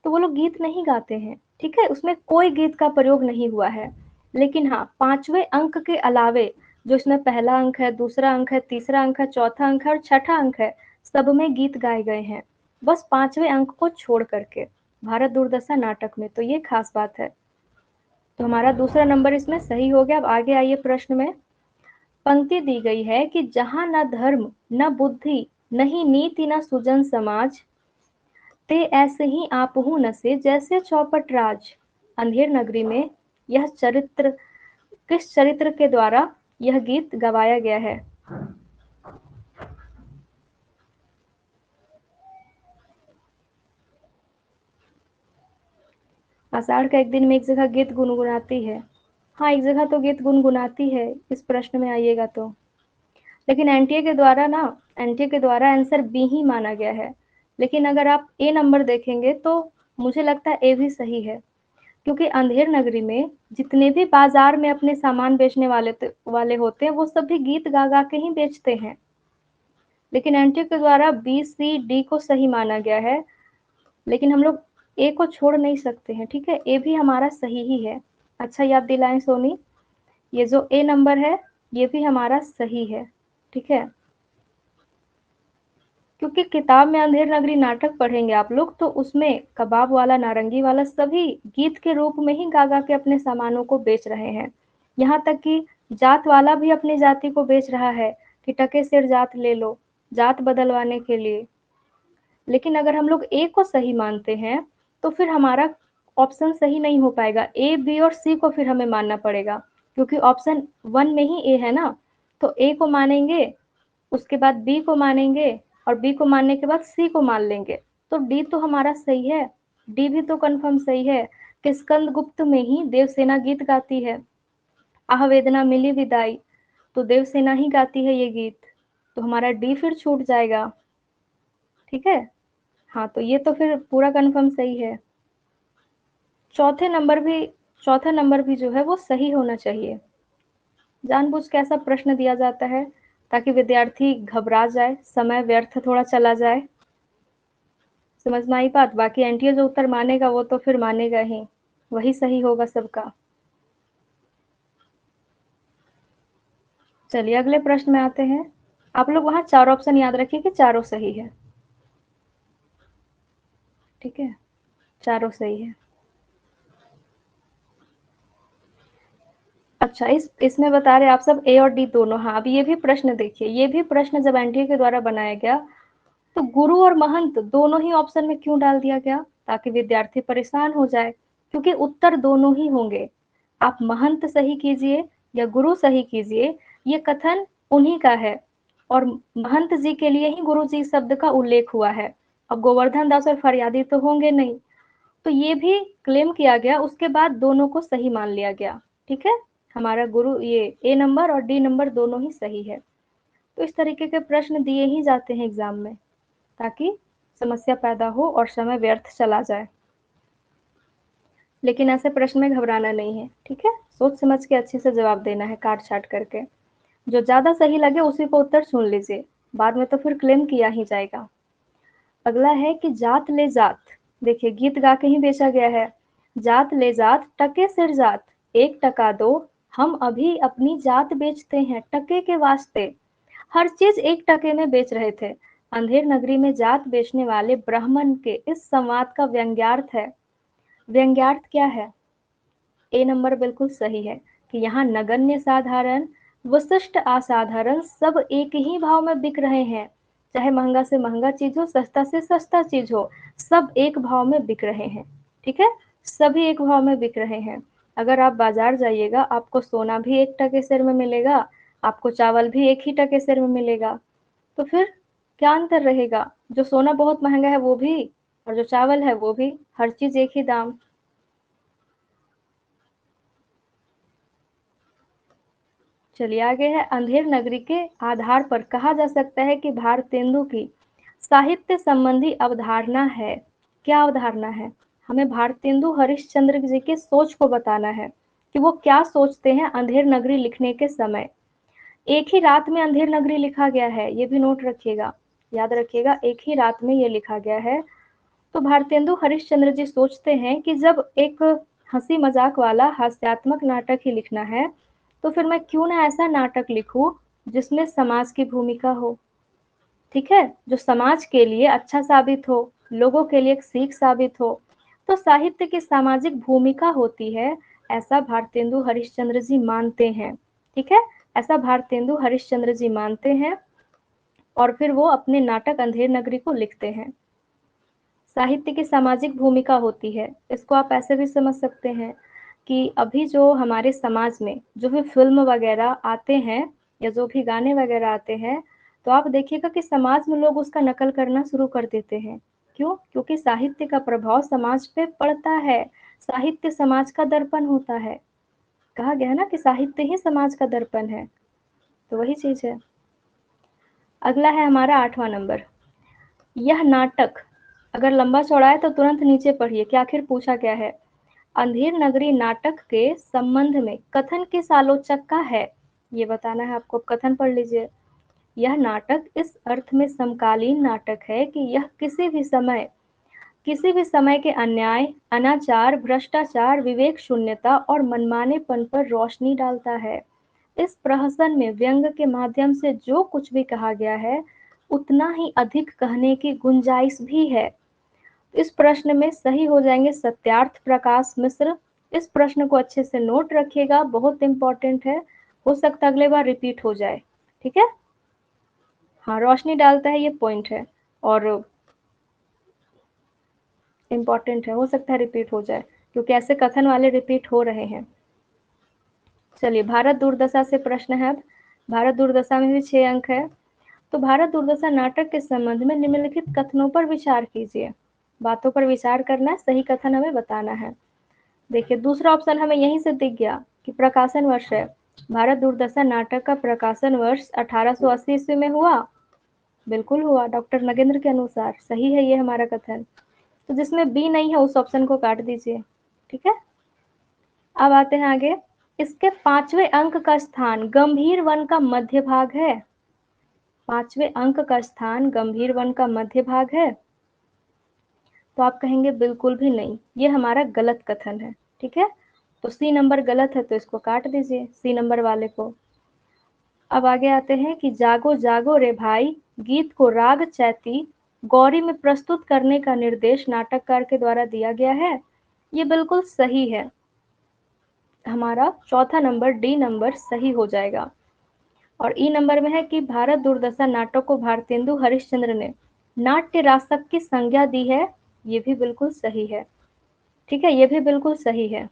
तो वो लोग गीत नहीं गाते हैं, ठीक है, उसमें कोई गीत का प्रयोग नहीं हुआ है। लेकिन हाँ, पांचवें अंक के अलावे जो इसमें पहला अंक है, दूसरा अंक है, तीसरा अंक है, चौथा अंक है और छठा अंक है, सब में गीत गाए गए हैं, बस पांचवें अंक को छोड़ करके भारत दुर्दशा नाटक में। तो ये खास बात है। तो हमारा दूसरा नंबर इसमें सही हो गया। अब आगे आइए प्रश्न में। पंक्ति दी गई है कि जहां न धर्म न बुद्धि नहीं नीति न सुजन समाज, ते ऐसे ही आपहु नसे जैसे चौपट राज। अंधेर नगरी में यह चरित्र किस चरित्र के द्वारा यह गीत गवाया गया है? आषाढ़ का एक दिन में एक जगह गीत गुनगुनाती है। हाँ, एक जगह तो गीत गुनगुनाती है इस प्रश्न में आइएगा तो। लेकिन एनटीए के द्वारा आंसर बी ही माना गया है। लेकिन अगर आप ए नंबर देखेंगे तो मुझे लगता है ए भी सही है, क्योंकि अंधेर नगरी में जितने भी बाजार में अपने सामान बेचने वाले होते हैं, वो सभी गीत गा गा के ही बेचते हैं। लेकिन एनटीए के द्वारा बी सी डी को सही माना गया है, लेकिन हम लोग ए को छोड़ नहीं सकते हैं। ठीक है, ए भी हमारा सही ही है। अच्छा याद दिलाएं सोनी, ये जो ए नंबर है ये भी हमारा सही है। ठीक है, क्योंकि किताब में अंधेर नगरी नाटक पढ़ेंगे आप लोग, तो उसमें कबाब वाला, नारंगी वाला सभी गीत के रूप में ही गा गा के अपने सामानों को बेच रहे हैं। यहाँ तक कि जात वाला भी अपनी जाति को बेच रहा है कि टके सिर जात ले लो, जात बदलवाने के लिए। लेकिन अगर हम लोग ए को सही मानते हैं तो फिर हमारा ऑप्शन सही नहीं हो पाएगा। ए बी और सी को फिर हमें मानना पड़ेगा, क्योंकि ऑप्शन वन में ही ए है ना। तो ए को मानेंगे, उसके बाद बी को मानेंगे, और बी को मानने के बाद सी को मान लेंगे। तो डी तो हमारा सही है। डी भी तो कंफर्म सही है कि स्कंद गुप्त में ही देवसेना गीत गाती है। आह वेदना मिली विदाई, तो देवसेना ही गाती है ये गीत। तो हमारा डी फिर छूट जाएगा। ठीक है, हाँ, तो ये तो फिर पूरा कंफर्म सही है। चौथे नंबर भी चौथा नंबर भी जो है वो सही होना चाहिए। जानबूझ के ऐसा प्रश्न दिया जाता है ताकि विद्यार्थी घबरा जाए, समय व्यर्थ थोड़ा चला जाए। समझ में आई बात? बाकी एनटीए जो उत्तर मानेगा वो तो फिर मानेगा ही, वही सही होगा सबका। चलिए अगले प्रश्न में आते हैं। आप लोग वहां चार ऑप्शन याद रखिए कि चारों सही है। ठीक है, चारों सही है। अच्छा, इसमें बता रहे आप सब ए और डी दोनों। हाँ, अब ये भी प्रश्न देखिए, ये भी प्रश्न जब एनटीए के द्वारा बनाया गया तो गुरु और महंत दोनों ही ऑप्शन में क्यों डाल दिया गया? ताकि विद्यार्थी परेशान हो जाए, क्योंकि उत्तर दोनों ही होंगे। आप महंत सही कीजिए या गुरु सही कीजिए, ये कथन उन्हीं का है और महंत जी के लिए ही गुरु जी शब्द का उल्लेख हुआ है। अब गोवर्धन दास और फरियादी तो होंगे नहीं, तो ये भी क्लेम किया गया, उसके बाद दोनों को सही मान लिया गया। ठीक है, हमारा गुरु ये ए नंबर और डी नंबर दोनों ही सही है। तो इस तरीके के प्रश्न दिए ही जाते हैं एग्जाम में, ताकि समस्या पैदा हो और समय व्यर्थ चला जाए। लेकिन ऐसे प्रश्न में घबराना नहीं है, ठीक है, सोच समझ के अच्छे से जवाब देना है, काट छाट करके। जो ज्यादा सही लगे उसी को उत्तर चुन लीजिए, बाद में तो फिर क्लेम किया ही जाएगा। अगला है कि जात ले जात, देखिए गीत गा के ही बेचा गया है। जात ले जात टके सिर जात, 1 टका दो, हम अभी अपनी जात बेचते हैं टके के वास्ते। हर चीज 1 टके में बेच रहे थे। अंधेर नगरी में जात बेचने वाले ब्राह्मण के इस संवाद का व्यंग्यार्थ है। व्यंग्यार्थ क्या है? ए नंबर बिल्कुल सही है कि यहाँ नगण्य साधारण, विशिष्ट असाधारण सब एक ही भाव में बिक रहे हैं। चाहे महंगा से महंगा चीज हो, सस्ता से सस्ता चीज हो, सब एक भाव में बिक रहे हैं। ठीक है, सभी एक भाव में बिक रहे हैं। अगर आप बाजार जाइएगा, आपको सोना भी 1 टके सिर में मिलेगा, आपको चावल भी 1 ही टके सिर में मिलेगा। तो फिर क्या अंतर रहेगा? जो सोना बहुत महंगा है वो भी, और जो चावल है वो भी, हर चीज एक ही दाम। चलिए आगे है, अंधेर नगरी के आधार पर कहा जा सकता है कि भारतेंदु की साहित्य संबंधी अवधारणा है। क्या अवधारणा है? हमें भारतेंदु हरिश्चंद्र जी की सोच को बताना है कि वो क्या सोचते हैं अंधेर नगरी लिखने के समय। एक ही रात में अंधेर नगरी लिखा गया है, ये भी नोट रखिएगा, याद रखिएगा, एक ही रात में ये लिखा गया है। तो भारतेंदु हरिश्चंद्र जी सोचते हैं कि जब एक हंसी मजाक वाला हास्यात्मक नाटक ही लिखना है, तो फिर मैं क्यों ना ऐसा नाटक लिखूं जिसमें समाज की भूमिका हो। ठीक है, जो समाज के लिए अच्छा साबित हो, लोगों के लिए एक सीख साबित हो। तो साहित्य की सामाजिक भूमिका होती है, ऐसा भारतेंदु हरिश्चंद्र जी मानते हैं। ठीक है, ऐसा भारतेंदु हरिश्चंद्र जी मानते हैं और फिर वो अपने नाटक अंधेर नगरी को लिखते हैं। साहित्य की सामाजिक भूमिका होती है, इसको आप ऐसे भी समझ सकते हैं कि अभी जो हमारे समाज में जो भी फ़िल्म वगैरह आते हैं या जो भी गाने वगैरह आते हैं, तो आप देखिएगा कि समाज में लोग उसका नकल करना शुरू कर देते हैं। क्यों? क्योंकि साहित्य का प्रभाव समाज पे पड़ता है। साहित्य समाज का दर्पण होता है। कहा गया है ना कि साहित्य ही समाज का दर्पण है, तो वही चीज़ है। अगला है हमारा 8वां नंबर। यह नाटक, अगर लंबा चौड़ा है तो तुरंत नीचे पढ़िए कि आखिर पूछा क्या है। अंधेर नगरी नाटक के संबंध में कथन किस आलोचक का है, ये बताना है आपको। कथन पढ़ लीजिए। यह नाटक इस अर्थ में समकालीन नाटक है कि यह किसी भी समय के अन्याय, अनाचार, भ्रष्टाचार, विवेक शून्यता और मनमानेपन पर रोशनी डालता है। इस प्रहसन में व्यंग के माध्यम से जो कुछ भी कहा गया है, उतना ही अधिक कहने की गुंजाइश भी है। इस प्रश्न में सही हो जाएंगे सत्यार्थ प्रकाश मिश्र। इस प्रश्न को अच्छे से नोट रखिएगा, बहुत इंपॉर्टेंट है, हो सकता है अगले बार रिपीट हो जाए। ठीक है, हाँ, रोशनी डालता है, ये पॉइंट है और इम्पॉर्टेंट है, हो सकता है रिपीट हो जाए, क्योंकि ऐसे कथन वाले रिपीट हो रहे हैं। चलिए, भारत दुर्दशा से प्रश्न है अब। भारत दुर्दशा में भी 6 अंक है। तो भारत दुर्दशा नाटक के संबंध में निम्नलिखित कथनों पर विचार कीजिए। बातों पर विचार करना है, सही कथन हमें बताना है। देखिए, दूसरा ऑप्शन हमें यहीं से दिख गया कि प्रकाशन वर्ष है। भारत दुर्दशा नाटक का प्रकाशन वर्ष 1880 ईस्वी में हुआ। बिल्कुल हुआ, डॉक्टर नगेंद्र के अनुसार सही है ये हमारा कथन। तो जिसमें बी नहीं है उस ऑप्शन को काट दीजिए। ठीक है, अब आते हैं आगे। इसके 5वें अंक का स्थान गंभीर वन का मध्य भाग है। 5वें अंक का स्थान गंभीर वन का मध्य भाग है। तो आप कहेंगे बिल्कुल भी नहीं, ये हमारा गलत कथन है। ठीक है, तो सी नंबर गलत है, तो इसको काट दीजिए, सी नंबर वाले को। अब आगे आते हैं कि जागो जागो रे भाई गीत को राग चैती गौरी में प्रस्तुत करने का निर्देश नाटककार के द्वारा दिया गया है। ये बिल्कुल सही है। हमारा चौथा नंबर डी नंबर सही हो जाएगा। और ई नंबर में है कि भारत दूरदर्शन नाटक को भारतेंदु हरिश्चंद्र ने नाट्य रासक की संज्ञा दी है, ये भी बिल्कुल सही है। ठीक है, ये भी बिल्कुल सही है।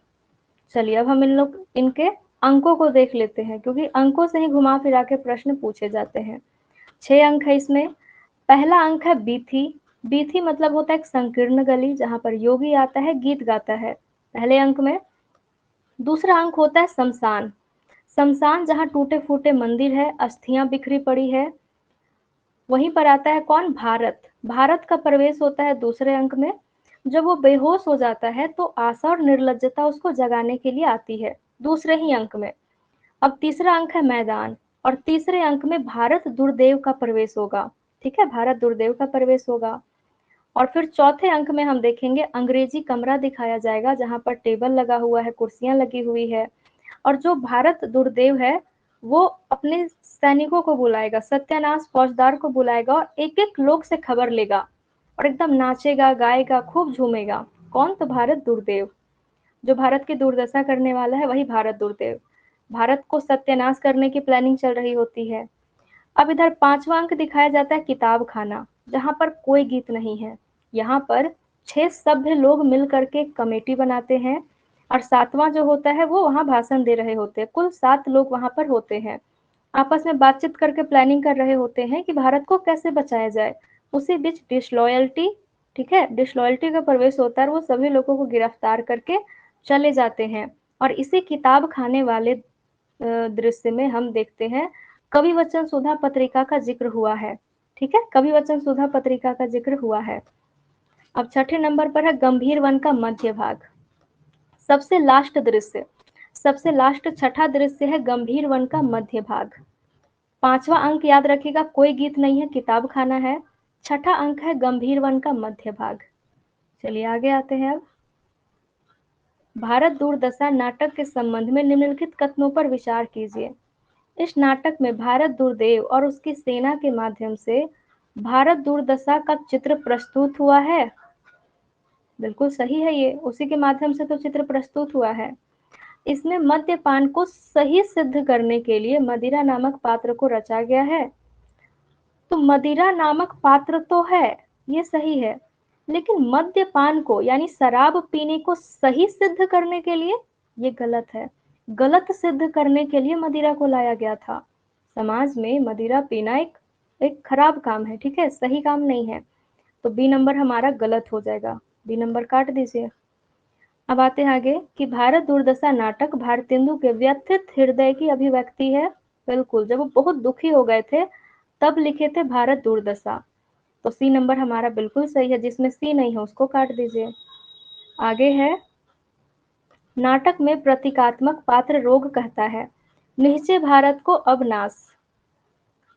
चलिए अब हम इनके अंकों को देख लेते हैं, क्योंकि अंकों से ही घुमा फिरा के प्रश्न पूछे जाते हैं। 6 अंक है इसमें। पहला अंक है बीथी। बीथी मतलब होता है एक संकीर्ण गली जहां पर योगी आता है, गीत गाता है, पहले अंक में। दूसरा अंक होता है शमशान। शमशान जहां टूटे फूटे मंदिर है, अस्थियां बिखरी पड़ी है। वहीं पर आता है कौन? भारत। भारत का प्रवेश होता है दूसरे अंक में। जब वो बेहोश हो जाता है तो आशा और निर्लज्जता उसको जगाने के लिए आती है, दूसरे ही अंक में। अब तीसरा अंक है मैदान, और तीसरे अंक में भारत दुर्देव का प्रवेश होगा। ठीक है, भारत दुर्देव का प्रवेश होगा। और फिर चौथे अंक में हम देखेंगे अंग्रेजी कमरा दिखाया जाएगा, जहां पर टेबल लगा हुआ है, कुर्सियां लगी हुई है, और जो भारत दुर्देव है वो अपने सैनिकों को बुलाएगा, सत्यानाश फौजदार को बुलाएगा और एक एक लोग से खबर लेगा और एकदम नाचेगा, गाएगा, खूब झूमेगा। कौन? तो भारत दुर्देव। जो भारत की दुर्दशा करने वाला है वही भारत दुर्देव। भारत को सत्यानाश करने की प्लानिंग चल रही होती है। अब इधर पांचवा अंक दिखाया जाता है किताब खाना, जहां पर कोई गीत नहीं है। यहाँ पर 6 सभ्य लोग मिल करके एक कमेटी बनाते हैं, और सातवां जो होता है वो वहां भाषण दे रहे होते हैं। कुल 7 लोग वहां पर होते हैं, आपस में बातचीत करके प्लानिंग कर रहे होते हैं कि भारत को कैसे बचाया जाए। उसी बीच डिसलॉयल्टी, ठीक है, डिसलॉयल्टी का प्रवेश होता है और वो सभी लोगों को गिरफ्तार करके चले जाते हैं। और इसी किताब खाने वाले दृश्य में हम देखते हैं कवि वचन सुधा पत्रिका का जिक्र हुआ है। ठीक है, कवि वचन सुधा पत्रिका का जिक्र हुआ है। अब छठे नंबर पर है गंभीर वन का मध्य भाग। सबसे लास्ट दृश्य, सबसे लास्ट छठा दृश्य है गंभीर वन का मध्य भाग। पांचवा अंक याद रखिएगा, कोई गीत नहीं है, किताब खाना है। छठा अंक है गंभीर वन का मध्य भाग। चलिए आगे आते हैं। अब भारत दूरदशा नाटक के संबंध में निम्नलिखित कथनों पर विचार कीजिए। इस नाटक में भारत दुर्देव और उसकी सेना के माध्यम से भारत दुर्दशा का चित्र प्रस्तुत हुआ है। बिल्कुल सही है, ये उसी के माध्यम से तो चित्र प्रस्तुत हुआ है। इसमें मद्यपान को सही सिद्ध करने के लिए मदिरा नामक पात्र को रचा गया है। तो मदिरा नामक पात्र तो है, ये सही है, लेकिन मद्यपान को यानी शराब पीने को सही सिद्ध करने के लिए ये गलत है। गलत सिद्ध करने के लिए मदिरा को लाया गया था। समाज में मदिरा पीना एक खराब काम है, ठीक है, सही काम नहीं है। तो बी नंबर हमारा गलत हो जाएगा, बी नंबर काट दीजिए। अब आते हैं आगे कि भारत दुर्दशा नाटक भारतेंदु के व्यथित हृदय की अभिव्यक्ति है। बिल्कुल, जब वो बहुत दुखी हो गए थे तब लिखे थे भारत दुर्दशा। तो सी नंबर हमारा बिल्कुल सही है, जिसमें सी नहीं है उसको काट दीजिए। आगे है नाटक में प्रतीकात्मक पात्र रोग कहता है, निश्चय भारत को अब नाश।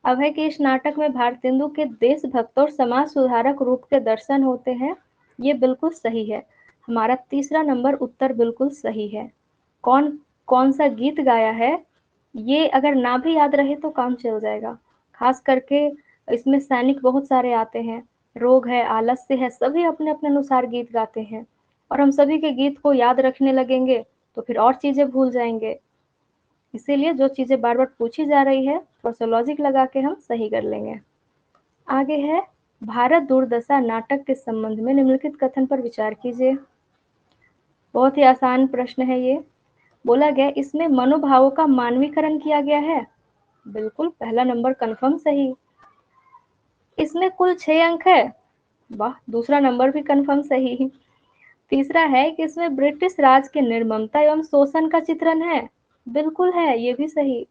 अब है कि इस नाटक में भारतेंदु के देशभक्त और समाज सुधारक रूप के दर्शन होते हैं, ये बिल्कुल सही है। हमारा तीसरा नंबर उत्तर बिल्कुल सही है। कौन कौन सा गीत गाया है, ये अगर ना भी याद रहे तो काम चल जाएगा। खास करके इसमें सैनिक बहुत सारे आते हैं, रोग है, आलस्य है, सभी अपने अपने अनुसार गीत गाते हैं, और हम सभी के गीत को याद रखने लगेंगे तो फिर और चीजें भूल जाएंगे। इसीलिए जो चीजें बार बार पूछी जा रही है थोड़ा सा लॉजिक लगा के हम सही कर लेंगे। आगे है भारत दूरदशा नाटक के संबंध में निम्नलिखित कथन पर विचार कीजिए। बहुत ही आसान प्रश्न है ये। बोला गया इसमें मनोभावों का मानवीकरण किया गया है। बिल्कुल, पहला नंबर कंफर्म सही। इसमें कुल 6 अंक है। वाह, दूसरा नंबर भी कंफर्म सही। तीसरा है कि इसमें ब्रिटिश राज के निर्ममता एवं शोषण का चित्रण है। बिल्कुल है, ये भी सही।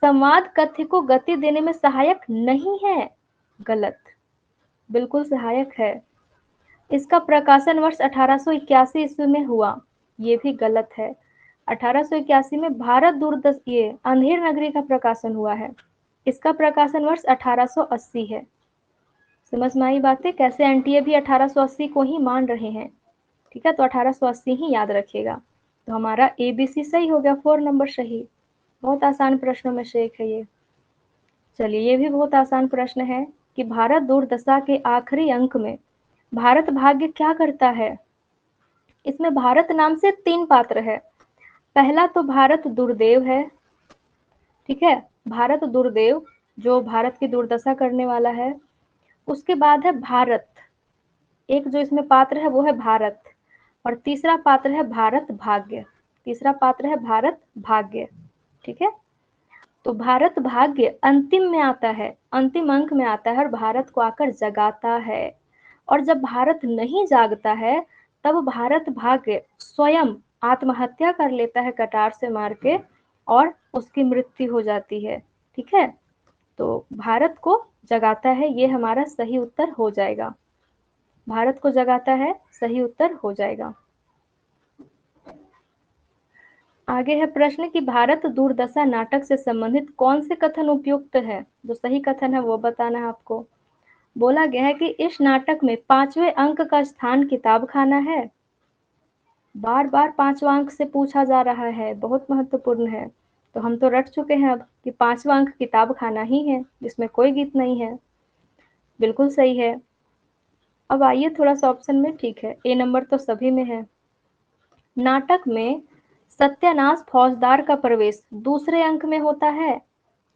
संवाद कथ्य को गति देने में सहायक नहीं है। गलत, बिल्कुल सहायक है। इसका प्रकाशन वर्ष 1881 ईस्वी में हुआ, ये भी गलत है। 1881 में भारत दूरदर्शन ये अंधेर नगरी का प्रकाशन हुआ है, इसका प्रकाशन वर्ष 1880 है। समझ में आई बातें, कैसे एनटीए भी 1880 को ही मान रहे हैं। ठीक है, तो 1880 ही याद रखिएगा। तो हमारा एबीसी सही हो गया, 4 नंबर सही। बहुत आसान प्रश्नों में से एक है ये। चलिए ये भी बहुत आसान प्रश्न है कि भारत दूरदशा के आखिरी अंक में भारत भाग्य क्या करता है। इसमें भारत नाम से 3 पात्र है। पहला तो भारत दुर्देव है, ठीक है, भारत दुर्देव जो भारत की दुर्दशा करने वाला है। उसके बाद है भारत, एक जो इसमें पात्र है वो है भारत, और तीसरा पात्र है भारत भाग्य, तीसरा पात्र है भारत भाग्य, ठीक है। तो भारत भाग्य अंतिम में आता है, अंतिम अंक में आता है और भारत को आकर जगाता है। और जब भारत नहीं जागता है तब भारत भाग्य स्वयं आत्महत्या कर लेता है कटार से मार के, और उसकी मृत्यु हो जाती है, ठीक है। तो भारत को जगाता है, ये हमारा सही उत्तर हो जाएगा, भारत को जगाता है, सही उत्तर हो जाएगा। आगे है प्रश्न कि भारत दुर्दशा नाटक से संबंधित कौन से कथन उपयुक्त है, जो सही कथन है वो बताना है आपको। बोला गया है कि इस नाटक में 5वें अंक का स्थान किताब खाना है। बार बार 5वां अंक से पूछा जा रहा है, बहुत महत्वपूर्ण है। तो हम तो रट चुके हैं अब कि 5वां अंक किताब खाना ही है, जिसमें कोई गीत नहीं है, बिल्कुल सही है। अब आइए थोड़ा सा ऑप्शन में, ठीक है, ए नंबर तो सभी में है। नाटक में सत्यानाश फौजदार का प्रवेश दूसरे अंक में होता है।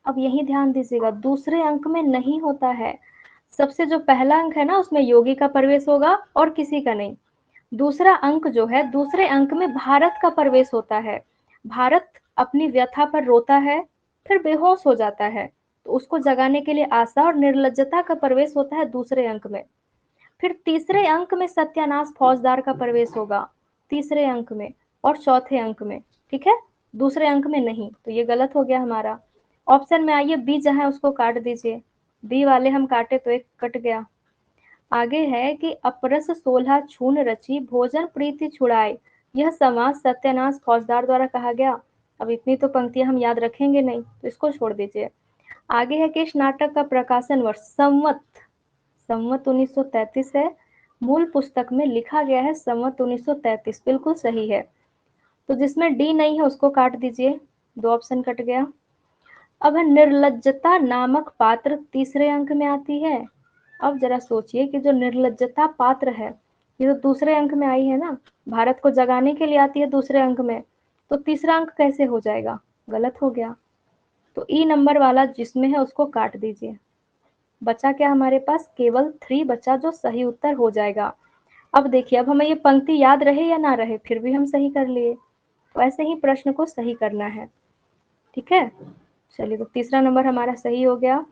अब यही ध्यान दीजिएगा, दूसरे अंक में नहीं होता है। सबसे जो पहला अंक है ना उसमें योगी का प्रवेश होगा और किसी का नहीं। दूसरा अंक जो है, दूसरे अंक में भारत का प्रवेश होता है। भारत अपनी व्यथा पर रोता है, फिर बेहोश हो जाता है, तो उसको जगाने के लिए आशा और निर्लज्जता का प्रवेश होता है दूसरे अंक में। फिर तीसरे अंक में सत्यानाश फौजदार का प्रवेश होगा, तीसरे अंक में और चौथे अंक में, ठीक है, दूसरे अंक में नहीं। तो ये गलत हो गया हमारा। ऑप्शन में आइए बी जहां है उसको काट दीजिए, बी वाले हम काटे तो एक कट गया। आगे है कि अपरस 16 छून रची भोजन प्रीति छुड़ाए, यह समाज सत्यानाश फौजदार द्वारा कहा गया। अब इतनी तो पंक्तियां हम याद रखेंगे नहीं, तो इसको छोड़ दीजिए। आगे है कि इस नाटक का प्रकाशन वर्ष संवत, संवत 1933 है। मूल पुस्तक में लिखा गया है संवत 1933, बिल्कुल सही है। तो जिसमें डी नहीं है उसको काट दीजिए, दो ऑप्शन कट गया। अब है निर्लज्जता नामक पात्र तीसरे अंक में आती है। अब जरा सोचिए कि जो निर्लज्जता पात्र है, ये तो दूसरे अंक में आई है ना, भारत को जगाने के लिए आती है दूसरे अंक में, तो तीसरा अंक कैसे हो जाएगा, गलत हो गया। तो ई नंबर वाला जिसमें है उसको काट दीजिए। बचा क्या हमारे पास, केवल 3 बचा जो सही उत्तर हो जाएगा। अब देखिए, अब हमें ये पंक्ति याद रहे या ना रहे फिर भी हम सही कर लिए, तो ऐसे ही प्रश्न को सही करना है, ठीक है। चलिए, तो तीसरा नंबर हमारा सही हो गया।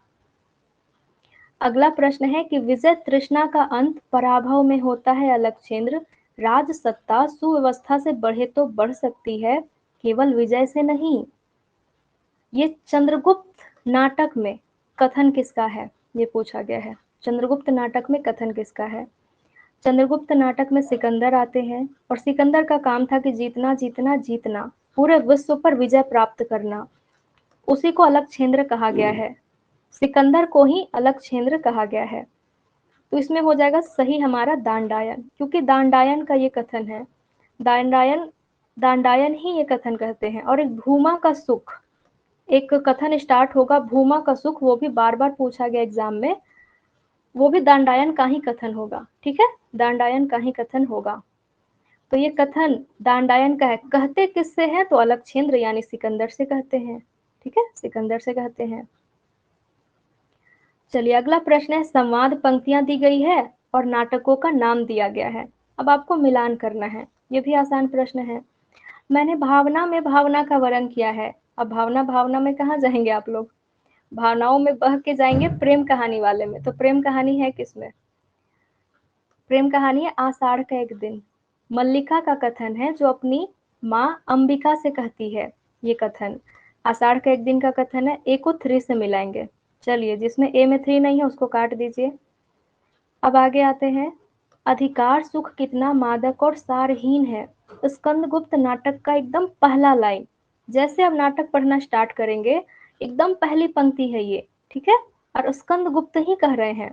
अगला प्रश्न है कि विजय तृष्णा का अंत पराभव में होता है अलक्षेंद्र, राज सत्ता सुव्यवस्था से बढ़े तो बढ़ सकती है, केवल विजय से नहीं। ये चंद्रगुप्त नाटक में कथन किसका है, ये पूछा गया है। चंद्रगुप्त नाटक में कथन किसका है। चंद्रगुप्त नाटक में सिकंदर आते हैं, और सिकंदर का काम था कि जीतना जीतना जीतना, पूरे विश्व पर विजय प्राप्त करना, उसी को अलक्षेंद्र कहा गया है, सिकंदर को ही अलक्षेंद्र कहा गया है। तो इसमें हो जाएगा सही हमारा दांडायन, क्योंकि दांडायन का ये कथन है, दांडायन, दांडायन ही ये कथन कहते हैं। और एक भूमा का सुख, एक कथन स्टार्ट होगा भूमा का सुख, वो भी बार बार पूछा गया एग्जाम में, वो भी दांडायन का ही कथन होगा, ठीक है, दांडायन का ही कथन होगा। तो ये कथन दांडायन का है। कहते किससे हैं, तो अलक्षेंद्र यानी सिकंदर से कहते हैं, ठीक है, सिकंदर से कहते हैं। चलिए, अगला प्रश्न है, संवाद पंक्तियां दी गई है और नाटकों का नाम दिया गया है। अब आपको मिलान करना है, ये भी आसान प्रश्न है। मैंने भावना में भावना का वर्णन किया है। अब भावना भावना में कहाँ जाएंगे आप लोग, भावनाओं में बह के जाएंगे प्रेम कहानी वाले में। तो प्रेम कहानी है किसमें, प्रेम कहानी है आषाढ़ का एक दिन। मल्लिका का कथन है जो अपनी माँ अंबिका से कहती है, ये कथन आषाढ़ का एक दिन का कथन है। ए को 3 से मिलाएंगे। चलिए, जिसमें ए में 3 नहीं है उसको काट दीजिए। अब आगे आते हैं, अधिकार सुख कितना मादक और सारहीन है, स्कंदगुप्त नाटक का एकदम पहला लाइन। जैसे अब नाटक पढ़ना स्टार्ट करेंगे, एकदम पहली पंक्ति है ये, ठीक है, और स्कंदगुप्त ही कह रहे हैं,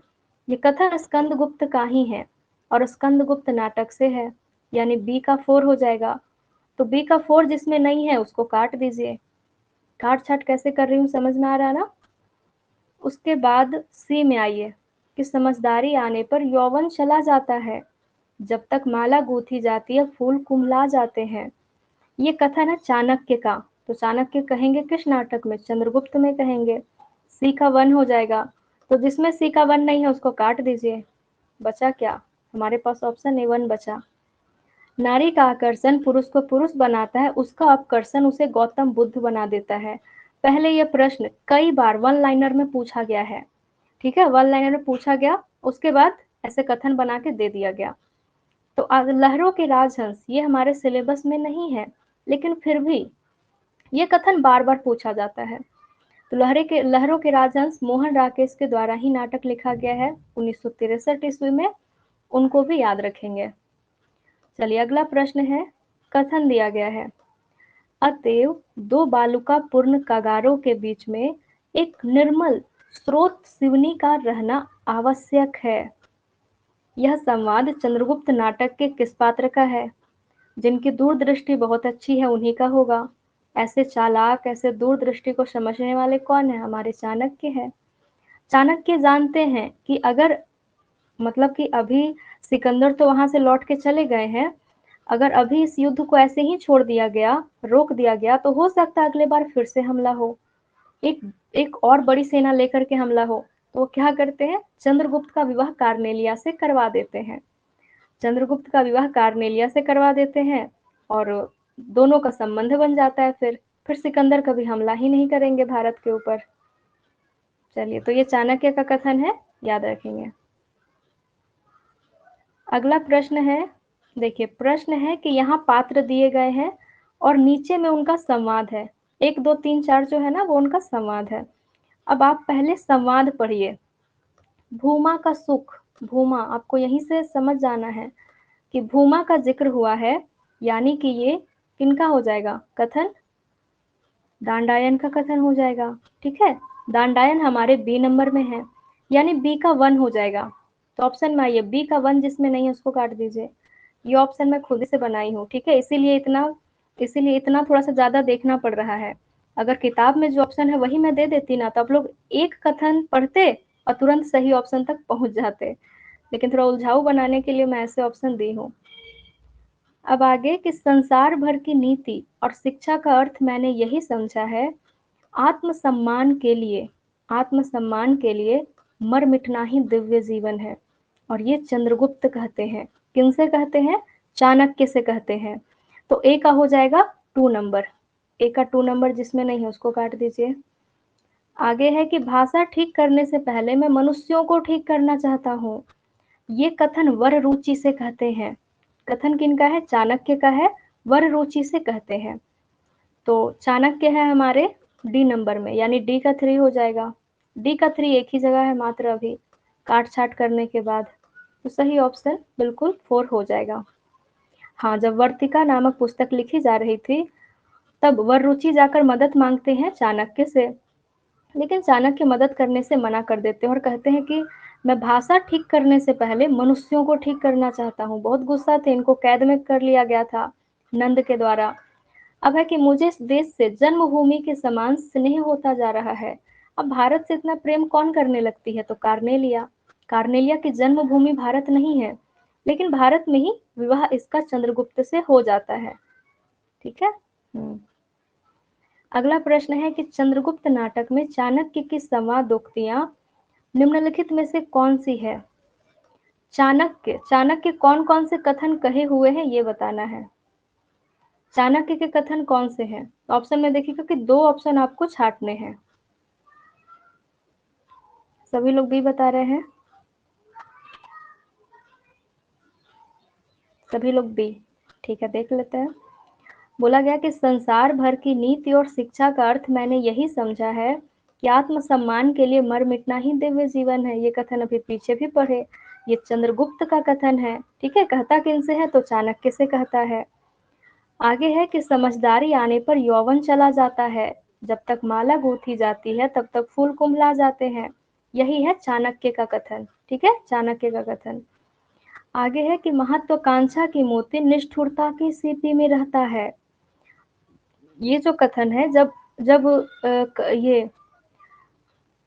ये कथन स्कंदगुप्त का ही है और स्कंदगुप्त नाटक से है, यानी बी का 4 हो जाएगा। तो बी का 4 जिसमें नहीं है उसको काट दीजिए। काट छाट कैसे कर रही हूँ समझ में आ रहा है ना। उसके बाद सी में आइए कि समझदारी आने पर यौवन चला जाता है, जब तक माला गूंथी जाती है फूल कुम्हला जाते हैं। ये कथन है चाणक्य का, तो चाणक्य कहेंगे किस नाटक में? चंद्रगुप्त में कहेंगे। सी का 1 हो जाएगा, तो जिसमें सी का 1 नहीं है उसको काट दीजिए। बचा क्या? हमारे पास ऑप्शन ए 1 बचा। नारी का आकर्षण पुरुष को पुरुष बनाता है, उसका आकर्षण उसे गौतम बुद्ध बना देता है। पहले यह प्रश्न कई बार वन लाइनर में पूछा गया है, ठीक है, वन लाइनर में पूछा गया, उसके बाद ऐसे कथन बना के दे दिया गया। तो लहरों के राजहंस ये हमारे सिलेबस में नहीं है, लेकिन फिर भी ये कथन बार बार पूछा जाता है। तो लहरों के राजहंस मोहन राकेश के द्वारा ही नाटक लिखा गया है 1963 ईस्वी में, उनको भी याद रखेंगे। चलिए अगला प्रश्न है, कथन दिया गया है, अतएव दो बालुका पूर्ण कागारों के बीच में एक निर्मल स्रोत सिवनी का रहना आवश्यक है। यह संवाद चंद्रगुप्त नाटक के किस पात्र का है? जिनकी दूरदृष्टि बहुत अच्छी है उन्हीं का होगा। ऐसे चालाक, ऐसे दूरदृष्टि को समझने वाले कौन है? हमारे चाणक्य है। चाणक्य जानते हैं कि अगर मतलब कि अभी सिकंदर तो वहां से लौट के चले गए हैं, अगर अभी इस युद्ध को ऐसे ही छोड़ दिया गया, रोक दिया गया, तो हो सकता है अगले बार फिर से हमला हो, एक एक और बड़ी सेना लेकर के हमला हो। तो वो क्या करते हैं? चंद्रगुप्त का विवाह कार्नेलिया से करवा देते हैं। चंद्रगुप्त का विवाह कार्नेलिया से करवा देते हैं और दोनों का संबंध बन जाता है। फिर सिकंदर कभी हमला ही नहीं करेंगे भारत के ऊपर। चलिए, तो ये चाणक्य का कथन है, याद रखेंगे। अगला प्रश्न है, देखिए प्रश्न है कि यहाँ पात्र दिए गए हैं और नीचे में उनका संवाद है। 1, 2, 3, 4 जो है ना वो उनका संवाद है। अब आप पहले संवाद पढ़िए। भूमा का सुख, भूमा आपको यहीं से समझ जाना है कि भूमा का जिक्र हुआ है, यानी कि ये किनका हो जाएगा कथन? दांडायन का कथन हो जाएगा, ठीक है। दांडायन हमारे बी नंबर में है, यानी बी का 1 हो जाएगा। तो ऑप्शन में आइए, बी का 1 जिसमें नहीं है उसको काट दीजिए। ये ऑप्शन मैं खुद से बनाई हूँ, ठीक है, इसीलिए इतना थोड़ा सा ज्यादा देखना पड़ रहा है। अगर किताब में जो ऑप्शन है वही मैं दे देती ना, तो आप लोग एक कथन पढ़ते और तुरंत सही ऑप्शन तक पहुंच जाते, लेकिन थोड़ा उलझाऊ बनाने के लिए मैं ऐसे ऑप्शन दी हूँ। अब आगे कि संसार भर की नीति और शिक्षा का अर्थ मैंने यही समझा है, आत्मसम्मान के लिए मर मिटना ही दिव्य जीवन है। और ये चंद्रगुप्त कहते हैं। किनसे कहते हैं? चाणक्य से कहते हैं। तो ए का हो जाएगा 2 नंबर, ए का 2 नंबर जिसमें नहीं है उसको काट दीजिए। आगे है कि भाषा ठीक करने से पहले मैं मनुष्यों को ठीक करना चाहता हूँ। ये कथन वर रुचि से कहते हैं। कथन किनका है? चाणक्य का है, वर रुचि से कहते हैं। तो चाणक्य है हमारे डी नंबर में, यानी डी का 3 हो जाएगा। डी का 3 एक ही जगह है मात्र, अभी काट छाट करने के बाद, तो सही ऑप्शन बिल्कुल 4 हो जाएगा। हाँ, जब वर्तिका नामक पुस्तक लिखी जा रही थी तब वर रुचि जाकर मदद मांगते हैं चाणक्य से, लेकिन चाणक्य मदद करने से मना कर देते हैं और कहते हैं कि मैं भाषा ठीक करने से पहले मनुष्यों को ठीक करना चाहता हूँ। बहुत गुस्सा थे, इनको कैद में कर लिया गया था नंद के द्वारा। अब है कि मुझे इस देश से जन्मभूमि के समान स्नेह होता जा रहा है। अब भारत से इतना प्रेम कौन करने लगती है? तो कार्नेलिया। कार्नेलिया की जन्मभूमि भारत नहीं है, लेकिन भारत में ही विवाह इसका चंद्रगुप्त से हो जाता है, ठीक है। अगला प्रश्न है कि चंद्रगुप्त नाटक में चाणक्य की संवादोक्तियां निम्नलिखित में से कौन सी है? चाणक्य कौन कौन से कथन कहे हुए हैं ये बताना है। चाणक्य के कथन कौन से हैं? ऑप्शन में देखिए, क्योंकि 2 ऑप्शन आपको छांटने हैं। सभी लोग भी बता रहे हैं, सभी लोग बी, ठीक है, देख लेते हैं। बोला गया कि संसार भर की नीति और शिक्षा का अर्थ मैंने यही समझा है कि आत्मसम्मान के लिए मर मिटना ही दिव्य जीवन है। ये कथन अभी पीछे भी पढ़े, ये चंद्रगुप्त का कथन है, ठीक है। कहता किनसे है? तो चाणक्य से कहता है। आगे है कि समझदारी आने पर यौवन चला जाता है, जब तक माला गूंथी जाती है तब तक फूल कुम्भला जाते हैं। यही है चाणक्य का कथन, ठीक है, चाणक्य का कथन। आगे है कि महत्वाकांक्षा की मोती निष्ठुरता की सीपी में रहता है। ये जो कथन है, जब जब ये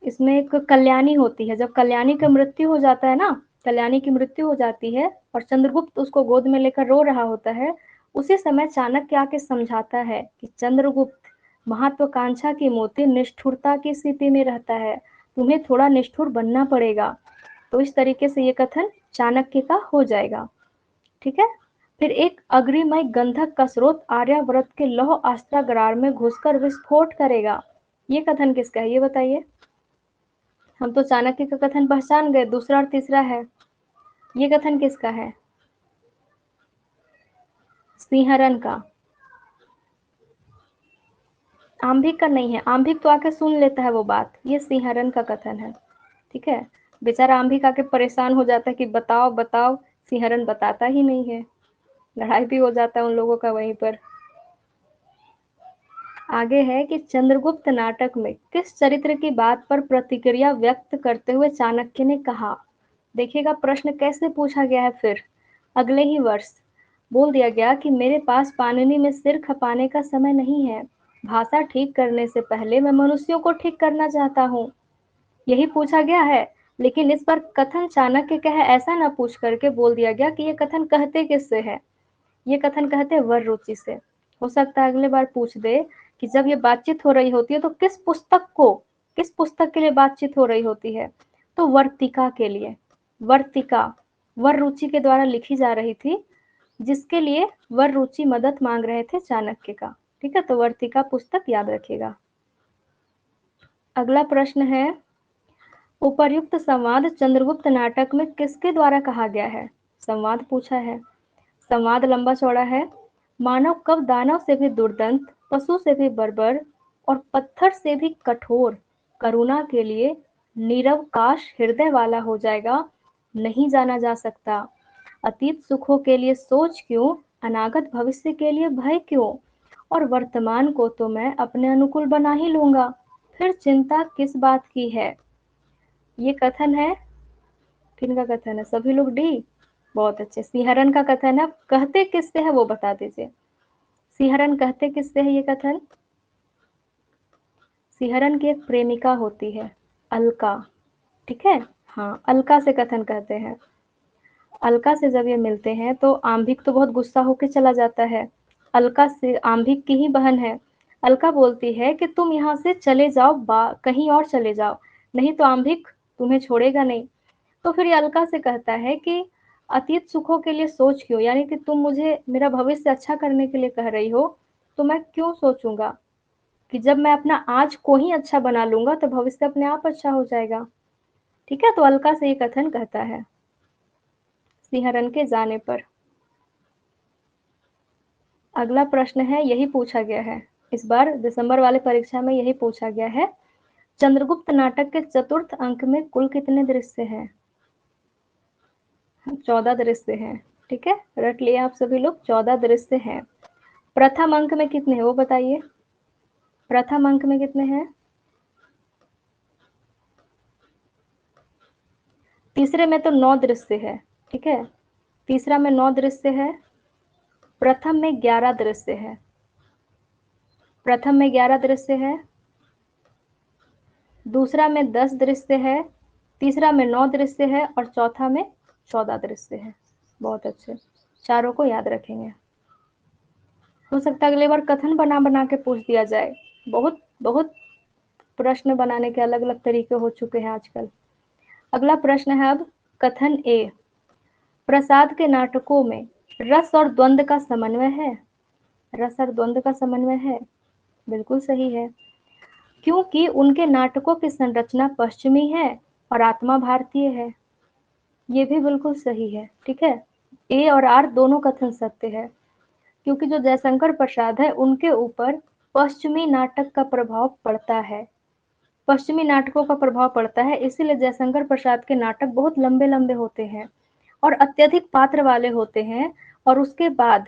इसमें एक कल्याणी होती है, जब कल्याणी का मृत्यु हो जाता है ना, कल्याणी की मृत्यु हो जाती है और चंद्रगुप्त उसको गोद में लेकर रो रहा होता है, उसी समय चाणक्य आके समझाता है कि चंद्रगुप्त, महत्वाकांक्षा की मोती निष्ठुरता की स्थिति में रहता है, तुम्हें थोड़ा निष्ठुर बनना पड़ेगा। तो इस तरीके से ये कथन चाणक्य का हो जाएगा। ठीक है। फिर एक अग्निमय गंधक का स्रोत आर्यावर्त के लौह अस्त्रागार में घुसकर विस्फोट करेगा। ये कथन किसका है, ये बताइए। हम तो चाणक्य का कथन पहचान गए, दूसरा और तीसरा है। ये कथन किसका है? सिंहरन का। आंभिक का नहीं है, आंभिक तो आके सुन लेता है वो बात, ये सिंहरन का कथन है। ठीक है। बेचारा आंभिक आके परेशान हो जाता है कि बताओ बताओ, सिंहरन बताता ही नहीं है, लड़ाई भी हो जाता है उन लोगों का वहीं पर। आगे है कि चंद्रगुप्त नाटक में किस चरित्र की बात पर प्रतिक्रिया व्यक्त करते हुए चाणक्य ने कहा। देखिएगा प्रश्न कैसे पूछा गया है। फिर अगले ही वर्ष बोल दिया गया कि मेरे पास पाणिनि में सिर खपाने का समय नहीं है, भाषा ठीक करने से पहले मैं मनुष्यों को ठीक करना चाहता हूँ, यही पूछा गया है। लेकिन इस पर कथन चाणक्य का है ऐसा ना पूछ करके बोल दिया गया कि ये कथन कहते किससे है। ये कथन कहते हैं वर रुचि से। हो सकता है अगले बार पूछ दे कि जब ये बातचीत हो रही होती है तो किस पुस्तक के लिए बातचीत हो रही होती है, तो वर्तिका के लिए। वर्तिका वर रुचि के द्वारा लिखी जा रही थी, जिसके लिए वर रुचि मदद मांग रहे थे चाणक्य का। ठीक है, तो वर्तिका पुस्तक याद रखिएगा। अगला प्रश्न है, उपर्युक्त संवाद चंद्रगुप्त नाटक में किसके द्वारा कहा गया है। संवाद पूछा है। संवाद लंबा चौड़ा है। मानव कब दानव से भी दुर्दंत, पशु से भी बर्बर और पत्थर से भी कठोर, करुणा के लिए निरवकाश हृदय वाला हो जाएगा, नहीं जाना जा सकता। अतीत सुखों के लिए सोच क्यों, अनागत भविष्य के लिए भय क्यों, और वर्तमान को तो मैं अपने अनुकूल बना ही लूंगा, फिर चिंता किस बात की है। ये कथन है, किनका कथन है? सभी लोग डी। बहुत अच्छे। सिंहरन का कथन है। कहते किससे है वो बता दीजिए। सिंहरन कहते किससे है ये कथन? सिंहरन की एक प्रेमिका होती है, अलका। ठीक है। हाँ, अलका से कथन कहते हैं। अलका से जब ये मिलते हैं तो आंभिक तो बहुत गुस्सा होकर चला जाता है। अलका से आंभिक की ही बहन है। अलका बोलती है कि तुम यहाँ से चले जाओ, कहीं और चले जाओ, नहीं तो आंभिक तुम्हें छोड़ेगा नहीं। तो फिर ये अलका से कहता है कि अतीत सुखों के लिए सोच क्यों, यानी कि तुम मुझे मेरा भविष्य अच्छा करने के लिए कह रही हो, तो मैं क्यों सोचूंगा कि जब मैं अपना आज को ही अच्छा बना लूंगा तो भविष्य अपने आप अच्छा हो जाएगा। ठीक है, तो अलका से ये कथन कहता है सिंहरन के जाने पर। अगला प्रश्न है, यही पूछा गया है इस बार दिसंबर वाले परीक्षा में, यही पूछा गया है। चंद्रगुप्त नाटक के चतुर्थ अंक में कुल कितने दृश्य हैं? 14 दृश्य हैं। ठीक है, रट लिए आप सभी लोग, 14 दृश्य हैं। प्रथम अंक में कितने हैं वो बताइए। प्रथम अंक में कितने हैं? तीसरे में तो 9 दृश्य है। ठीक है, तीसरा में 9 दृश्य है। प्रथम में 11 दृश्य है। प्रथम में 11 दृश्य है। दूसरा में 10 दृश्य है। तीसरा में 9 दृश्य है और चौथा में 14 दृश्य है। बहुत अच्छे, चारों को याद रखेंगे। हो सकता है अगली बार कथन बना बना के पूछ दिया जाए। बहुत बहुत प्रश्न बनाने के अलग अलग तरीके हो चुके हैं आजकल। अगला प्रश्न है अब कथन ए, प्रसाद के नाटकों में रस और द्वंद्व का समन्वय है। रस और द्वंद्व का समन्वय है, बिल्कुल सही है, क्योंकि उनके नाटकों की संरचना पश्चिमी है और आत्मा भारतीय है। ये भी बिल्कुल सही है। ठीक है, ए और आर दोनों कथन सत्य है, क्योंकि जो जयशंकर प्रसाद है उनके ऊपर पश्चिमी नाटक का प्रभाव पड़ता है। पश्चिमी नाटकों का प्रभाव पड़ता है, इसीलिए जयशंकर प्रसाद के नाटक बहुत लंबे लंबे होते हैं और अत्यधिक पात्र वाले होते हैं। और उसके बाद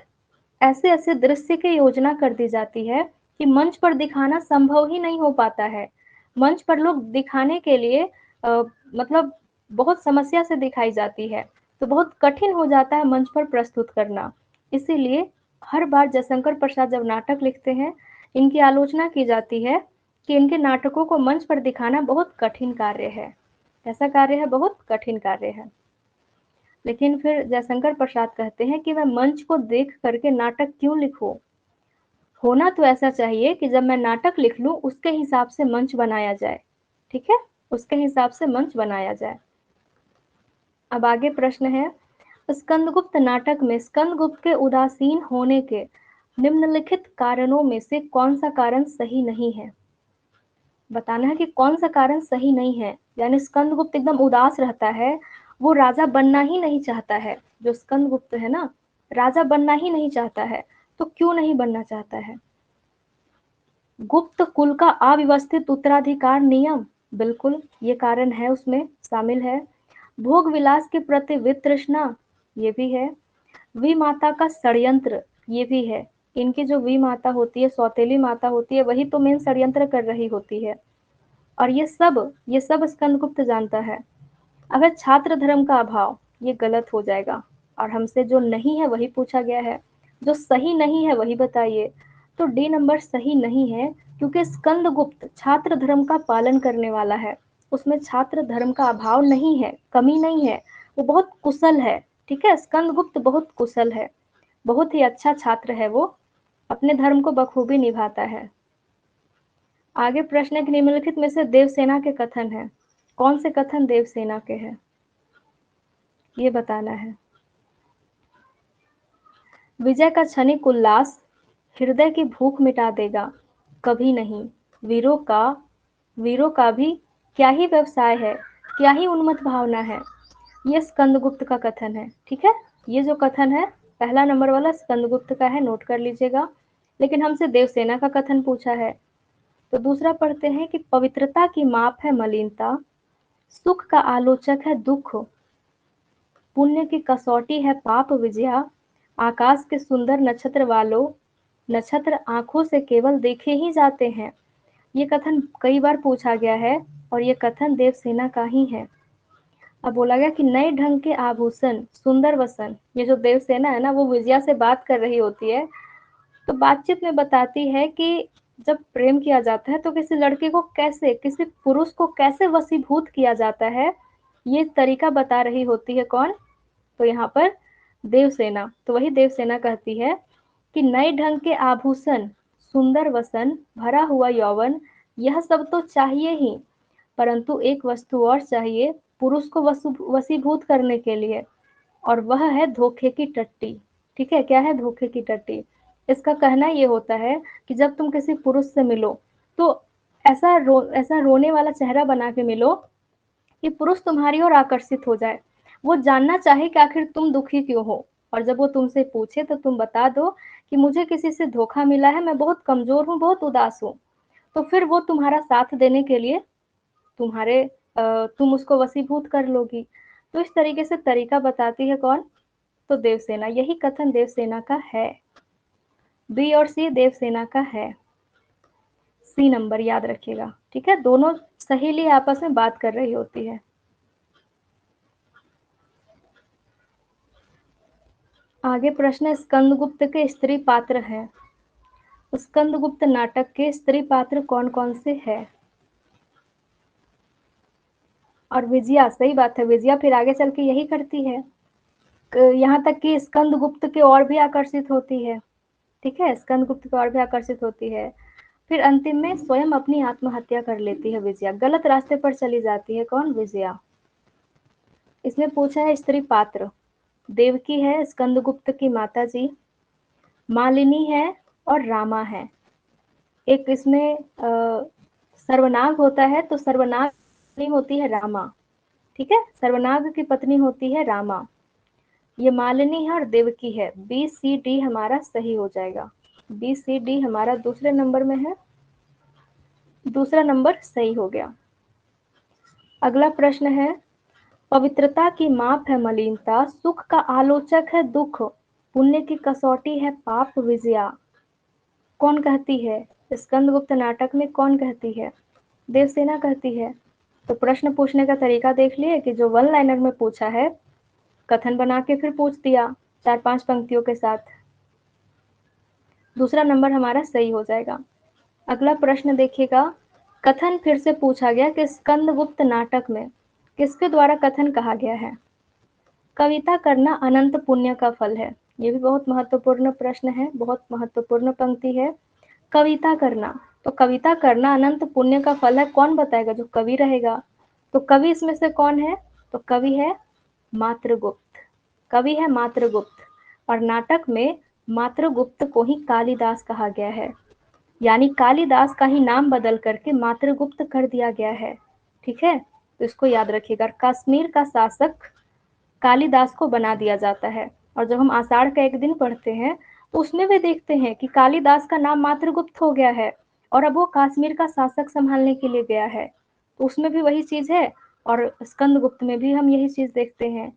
ऐसे ऐसे दृश्य की योजना कर दी जाती है कि मंच पर दिखाना संभव ही नहीं हो पाता है। मंच पर लोग दिखाने के लिए मतलब बहुत समस्या से दिखाई जाती है, तो बहुत कठिन हो जाता है मंच पर प्रस्तुत करना। इसीलिए हर बार जयशंकर प्रसाद जब नाटक लिखते हैं, इनकी आलोचना की जाती है कि इनके नाटकों को मंच पर दिखाना बहुत कठिन कार्य है। ऐसा कार्य है, बहुत कठिन कार्य है। लेकिन फिर जयशंकर प्रसाद कहते हैं कि मैं मंच को देख करके नाटक क्यों लिखूं? होना तो ऐसा चाहिए कि जब मैं नाटक लिख लूं उसके हिसाब से मंच बनाया जाए। ठीक है, उसके हिसाब से मंच बनाया जाए। अब आगे प्रश्न है, स्कंदगुप्त नाटक में स्कंदगुप्त के उदासीन होने के निम्नलिखित कारणों में से कौन सा कारण सही नहीं है? बताना है कि कौन सा कारण सही नहीं है। यानी स्कंदगुप्त एकदम उदास रहता है, वो राजा बनना ही नहीं चाहता है। जो स्कंदगुप्त है ना, राजा बनना ही नहीं चाहता है। तो क्यों नहीं बनना चाहता है? गुप्त कुल का अव्यवस्थित उत्तराधिकार नियम, बिल्कुल ये कारण है, उसमें शामिल है। भोग विलास के प्रति वितृष्णा, ये भी है। विमाता का षड्यंत्र, ये भी है। इनकी जो विमाता होती है, सौतेली माता होती है, वही तो मेन षड्यंत्र कर रही होती है। और ये सब स्कंदगुप्त जानता है। अगर छात्र धर्म का अभाव, ये गलत हो जाएगा। और हमसे जो नहीं है वही पूछा गया है, जो सही नहीं है वही बताइए। तो डी नंबर सही नहीं है, क्योंकि स्कंदगुप्त छात्र धर्म का पालन करने वाला है। उसमें छात्र धर्म का अभाव नहीं है, कमी नहीं है। वो बहुत कुशल है। ठीक है, स्कंदगुप्त बहुत कुशल है, बहुत ही अच्छा छात्र है वो, अपने धर्म को बखूबी निभाता है। आगे प्रश्न है कि निम्नलिखित में से देवसेना के कथन है, कौन से कथन देवसेना के हैं, ये बताना है। विजय का क्षणिक उल्लास हृदय की भूख मिटा देगा, कभी नहीं। वीरों का वीरों का भी क्या ही व्यवसाय है, क्या ही उन्मत्त भावना है। ये स्कंदगुप्त का कथन है। ठीक है, ये जो कथन है पहला नंबर वाला स्कंदगुप्त का है, नोट कर लीजिएगा। लेकिन हमसे देवसेना का कथन पूछा है। तो दूसरा पढ़ते हैं कि पवित्रता की माप है मलिनता, सुख का आलोचक है दुख, पुण्य की कसौटी है पाप विजया, आकाश के सुंदर नक्षत्र वालों, नक्षत्र आंखों से केवल देखे ही जाते हैं। ये कथन कई बार पूछा गया है और ये कथन देवसेना का ही है। अब बोला गया कि नए ढंग के आभूषण सुंदर वसन, ये जो देवसेना है ना, वो विजया से बात कर रही होती है। तो बातचीत में बताती है कि जब प्रेम किया जाता है तो किसी लड़के को कैसे, किसी पुरुष को कैसे वशीभूत किया जाता है, ये तरीका बता रही होती है। कौन? तो यहाँ पर देवसेना। तो वही देवसेना कहती है कि नए ढंग के आभूषण, सुंदर वसन, भरा हुआ यौवन, यह सब तो चाहिए ही, परंतु एक वस्तु और चाहिए पुरुष को वशीभूत करने के लिए, और वह है धोखे की टट्टी। ठीक है, क्या है धोखे की टट्टी? इसका कहना ये होता है कि जब तुम किसी पुरुष से मिलो तो ऐसा रोने वाला चेहरा बना के मिलो कि पुरुष तुम्हारी ओर आकर्षित हो जाए, वो जानना चाहे कि आखिर तुम दुखी क्यों हो। और जब वो तुमसे पूछे तो तुम बता दो कि मुझे किसी से धोखा मिला है, मैं बहुत कमजोर हूँ, बहुत उदास हूँ। तो फिर वो तुम्हारा साथ देने के लिए तुम उसको वशीभूत कर लोगी। तो इस तरीके से तरीका बताती है कौन? तो देवसेना। यही कथन देवसेना का है। बी और सी देवसेना का है। सी नंबर याद रखिएगा। ठीक है, दोनों सहेली आपस में बात कर रही होती है। आगे प्रश्न, स्कंदगुप्त के स्त्री पात्र हैं। स्कंदगुप्त नाटक के स्त्री पात्र कौन कौन से हैं? और विजया, सही बात है, विजया फिर आगे चल के यही करती है। यहाँ तक कि स्कंदगुप्त की ओर भी आकर्षित होती है। ठीक है, स्कंदगुप्त की ओर भी आकर्षित होती है। फिर अंतिम में स्वयं अपनी आत्महत्या कर लेती है विजया, गलत रास्ते पर चली जाती है। कौन? विजया। इसमें पूछा है स्त्री पात्र, देवकी है स्कंदगुप्त की माता जी, मालिनी है और रामा है। एक इसमें सर्वनाग होता है, तो सर्वनाग पत्नी होती है रामा। ठीक है, सर्वनाग की पत्नी होती है रामा। ये मालिनी है और देवकी है। बी सी डी हमारा सही हो जाएगा। बी सी डी हमारा दूसरे नंबर में है, दूसरा नंबर सही हो गया। अगला प्रश्न है, पवित्रता की माप है मलिनता, सुख का आलोचक है दुख, पुण्य की कसौटी है पाप विजया। कौन कहती है? स्कंदगुप्त नाटक में कौन कहती है? देवसेना कहती है। तो प्रश्न पूछने का तरीका देख लिए कि जो वन लाइनर में पूछा है, कथन बना के फिर पूछ दिया 4-5 पंक्तियों के साथ। दूसरा नंबर हमारा सही हो जाएगा। अगला प्रश्न देखिएगा, कथन फिर से पूछा गया कि स्कंदगुप्त नाटक में किसके द्वारा कथन कहा गया है? कविता करना अनंत पुण्य का फल है। ये भी बहुत महत्वपूर्ण प्रश्न है, बहुत महत्वपूर्ण पंक्ति है। कविता करना, तो कविता करना अनंत पुण्य का फल है, कौन बताएगा? जो कवि रहेगा। तो कवि इसमें से कौन है? तो कवि है मात्रगुप्त। कवि है मात्रगुप्त, और नाटक में मात्रगुप्त को ही कालिदास कहा गया है, यानी कालिदास का ही नाम बदल करके मात्रगुप्त कर दिया गया है। ठीक है, तो इसको याद रखिएगा। कश्मीर का शासक कालिदास को बना दिया जाता है, और जब हम आषाढ़ का एक दिन पढ़ते हैं तो उसमें भी देखते हैं कि कालिदास का नाम मात्रगुप्त हो गया है, और अब वो कश्मीर का शासक संभालने के लिए गया है। तो उसमें भी वही चीज है, और स्कंदगुप्त में भी हम यही चीज देखते हैं।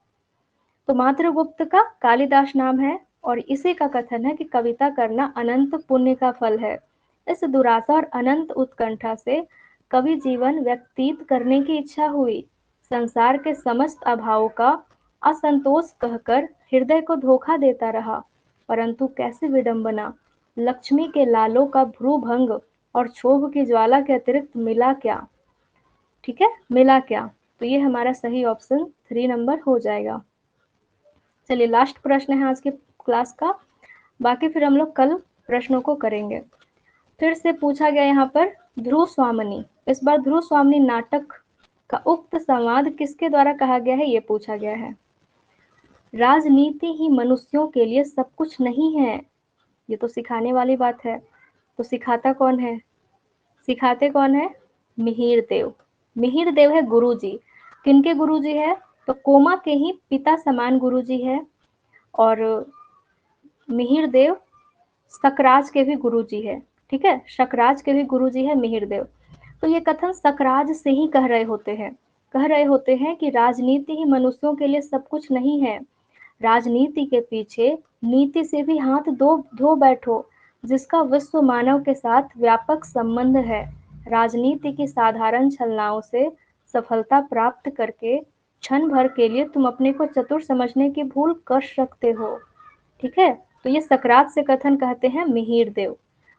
तो मात्रगुप्त का कालिदास नाम है, और इसी का कथन है कि कविता करना अनंत पुण्य का फल है। इस दुराशा और अनंत उत्कंठा से कवि जीवन व्यतीत करने की इच्छा हुई। संसार के समस्त अभावों का असंतोष कहकर हृदय को धोखा देता रहा, परंतु कैसी विडंबना! लक्ष्मी के लालों का भ्रूभंग और क्षोभ की ज्वाला के अतिरिक्त मिला क्या? ठीक है, मिला क्या? तो ये हमारा सही ऑप्शन 3 नंबर हो जाएगा। चलिए, लास्ट प्रश्न है आज के क्लास का, बाकी फिर हम लोग कल प्रश्नों को करेंगे। फिर से पूछा गया यहाँ पर ध्रुव स्वामिनी। इस बार ध्रुव स्वामिनी नाटक का उक्त संवाद किसके द्वारा कहा गया है, ये पूछा गया है। राजनीति ही मनुष्यों के लिए सब कुछ नहीं है, ये तो सिखाने वाली बात है। तो सिखाता कौन है? सिखाते कौन है? मिहिर देव। मिहिर देव है गुरुजी। किनके गुरुजी है? तो कोमा के ही पिता समान गुरुजी है, और मिहिर देव सकराज के भी गुरुजी है। ठीक है, सकराज के भी गुरुजी है मिहिर देव। तो ये कथन सकराज से ही कह रहे होते हैं कि राजनीति ही मनुष्यों के लिए सब कुछ नहीं है। राजनीति के पीछे नीति से भी हाथ धो बैठो, जिसका विश्व मानव के साथ व्यापक संबंध है। राजनीति की साधारण छलनाओं से सफलता प्राप्त करके क्षण भर के लिए तुम अपने को चतुर समझने की भूल कर सकते हो। ठीक है, तो ये सकरात से कथन कहते हैं मिहिर देव,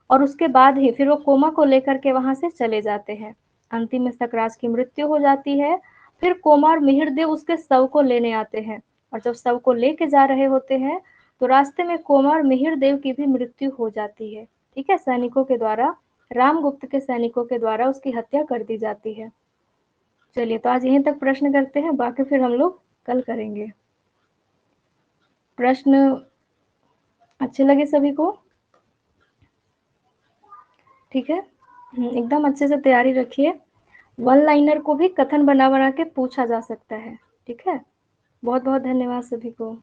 और उसके बाद ही फिर वो कोमा को लेकर के वहां से चले जाते हैं। अंतिम में सकरात की मृत्यु हो जाती है। फिर कोमा और मिहिर देव उसके शव को लेने आते हैं, और जब शव को लेके जा रहे होते हैं तो रास्ते में कोमा और मिहिर देव की भी मृत्यु हो जाती है। ठीक है, सैनिकों के द्वारा, रामगुप्त के सैनिकों के द्वारा उसकी हत्या कर दी जाती है। चलिए, तो आज यहीं तक प्रश्न करते हैं, बाकी फिर हम लोग कल करेंगे। प्रश्न अच्छे लगे सभी को? ठीक है, एकदम अच्छे से तैयारी रखिए। वन लाइनर को भी कथन बना बना के पूछा जा सकता है। ठीक है, बहुत बहुत धन्यवाद सभी को।